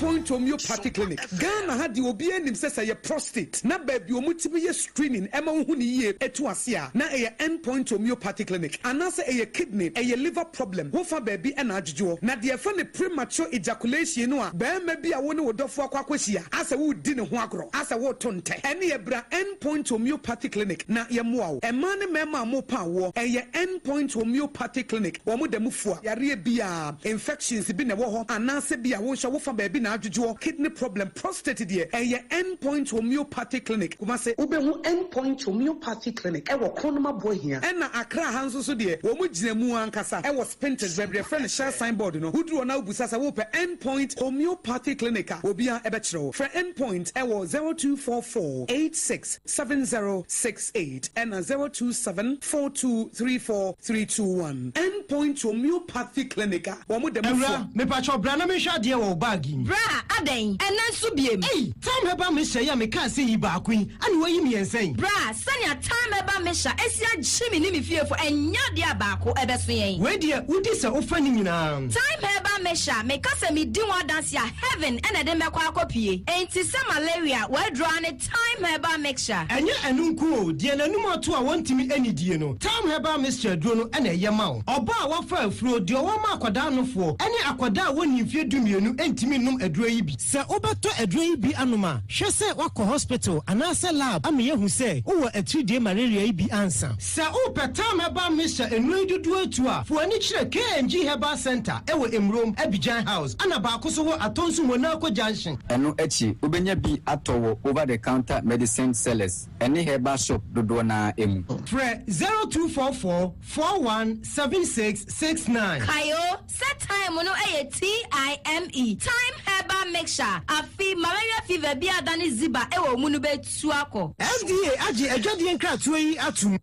Point homeopathy clinic Ghana had the obi enim say ye prostate na baby omutibi ye screening ema hu ni ye etu ase a na ye endpoint homeopathy clinic anase ye kidney ye liver problem wo fa baby na adjujo na de fa ne premature ejaculation no a ba ma bi a wo ne wodofo akwakwahia ase wo di ne ho agro ase wo tonte ene ye bra endpoint homeopathy clinic na ye moa e ma ne mema mo pa wo ye endpoint homeopathy clinic wo mo da mufu a yare bia infections bi ne wo ho anase bia wo hwa wo fa baby na adjujo kidney problem prostate de endpoint homeopathy clinic kuma se obehu endpoint homeopathy clinic e wo konoma boy hia e na akra hanso so de wo mu ginemu ankasa e wo spintex bebre friend share signboard no huduro na obusa sa wo pe endpoint homeopathy clinic obia e be kire for endpoint e wo 0244867068 and 0274234321 endpoint homeopathy clinic wo mu dem fo me pa cho bra na me hwa de wo bag bra aden enanso biem time heba me hye ya me ka se yi ba akun ani wayi me ensen bra sanya time heba me hya esi agye me ni me fiefo enya de abako ebeso yen we de udi se ofa ni nyina time heba me hya me ka se me di wa dance ya heaven ena de mekwa akopie enti se malaria we draw ne time heba me hya enye enunku o de nanum ato a wontimi ani die no time heba me hya duro no ena ye ma o oba a wafa afuro de o ma akwada anofo ene akwada a woni mfie dumienu entimi num aduro yi bi se obeto aduro yi bi anoma hwe se wakọ hospital anase lab ame yehu se wo atridie malaria yi bi ansa se o petam heba me hya enu dudu atu a fo ani kire KNG Herbal Center ewo Emrom Abidjan House ana ba akoso wo atonsu Monaco Junction eno echi obenya bi atowo over the counter medicine sellers ene herbal shop dodo na emu Fre 0244417669 kayo set time no TIME time heba mixture afi malaria fever bi adani ziba ewo mu no betu akọ FDA age adwadie nkratoa yi atum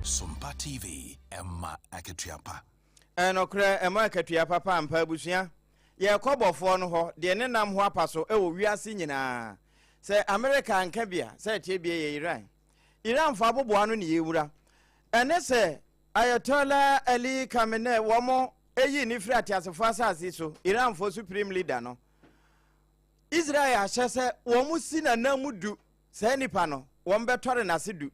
SOMPA TV Emma Akatuapa enokre Emma Akatuapa pa ampa abusia ye kobofo no ho de ne nam ho apaso ewo wiase nyina se America anka bia se tie bia ye Iran fa boboa no ne yewura ene se Ayatollah Ali Khamenei womo eyi ni firi atiasefo asase so Iran fo supreme leader no Israel ahye se womo si na namudu se nipa no won betore na se du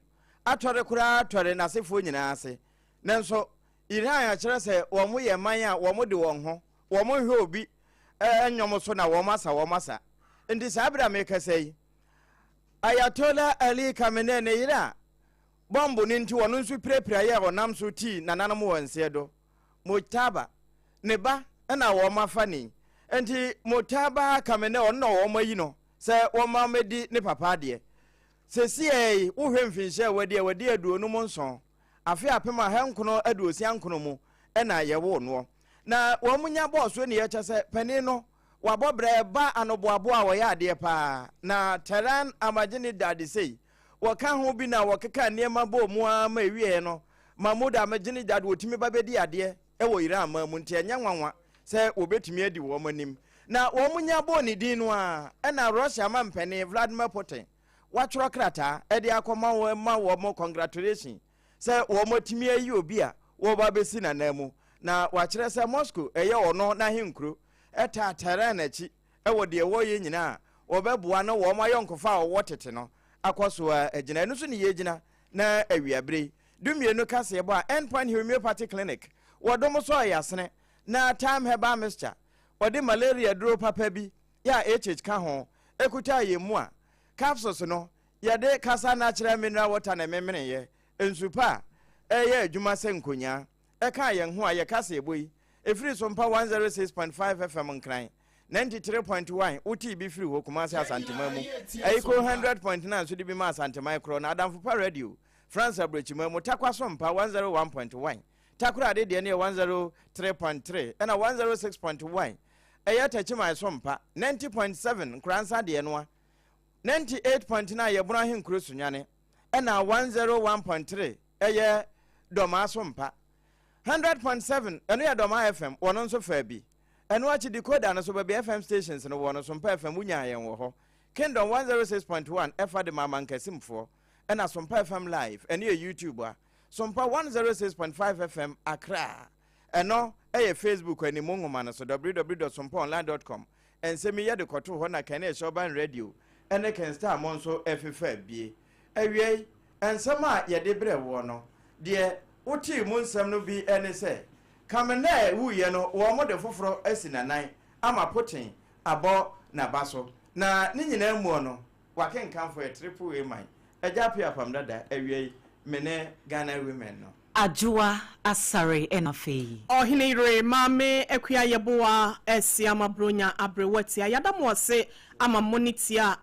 atore kura atore na sefo nyina ase nanso Iran akere se womo ye man a womo de won ho womo hwe obi enyom so na womo asa ndi sabra meka sei Ayatollah Ali Khamenei ne yira bombo ni nti wono nsu prepare ye wonam so ti na nanam wonse do motaba ne ba na womo afani enti motaba Khamenei onno womo yi no se womo amedi ne papa de sesi wo hwe mfinhye wadi aduonu mo nson afi apema hankono aduosi ankono mu na ye wo no na wo munya boss ne ye chese pani no wabobre ba anoboabo a wo ya ade pa na Teran amagene dade sei waka ho bi na wakeka niema bo mu ama ewie no mamuda amagene dade wotimi ba bedi ade wo Iran ma mu ntia nya nwanwa se obetimi adi wo manim na wo munya bo ni din no a na Russia mampene Vladimir Putin watworo krata ede akoma wo ma wo mo congratulations se wo motimi ayi obi a wo ba besi na namu na wakire se Moscow eye ono na hinkro eta Teran achi wo de wo ye nyina wo beboa no wo ma yonkofa wo tete no akoso agina enu so ne yegina na awiabre dumienu kase bo a endpoint homeopathic clinic wodom so yasene na time heba mixture wode malaria duro papa bi ya HH ka ho ekuta yemu a capsules no yade kasa natural mineral water na memene ye ensupa eye adwuma se nkonya eka ye ho a ye kase boyi efiri SOMPA 106.5 FM nkran 93.1 uti bi free ho Kumasi Asantema mu ayiko 100.9 so di bi ma Asantema kro na Adamfo pa radio France Abrechima mu takwa SOMPA 101.1 takura de ne 103.3 and 106.1 ayatachima SOMPA 90.7 nkransa de no 98.9 ye buna hin kro sunyane and 101.3 eye doma SOMPA 100.7 eno ya doma FM wono nso fa bi eno achi decoder na so ba FM stations no wono SOMPA FM unya yen wo ho Kingdom 106.1 efa de mama nkasimfo ena SOMPA FM live eno YouTube a SOMPA 106.5 FM Accra eno Facebook ani mongoma na so www.sompaonline.com ensemi ye de koto ho na kane shoban radio ene ken star monso FFA bie awie ensema ye de bre wo no de uti mu nsem no bi ene se kamene wu ye no wo mo de foforo asinanan ama Putin abo na baso na ni nyina mu no wakenkan for a triple A man ejapi APAM DADAA awie mene Ghana women no ADWOA ASARE and OHENEYERE Oheneyere mame ekuya yeboa esiama bronya abrewati ayadamo se ama monitia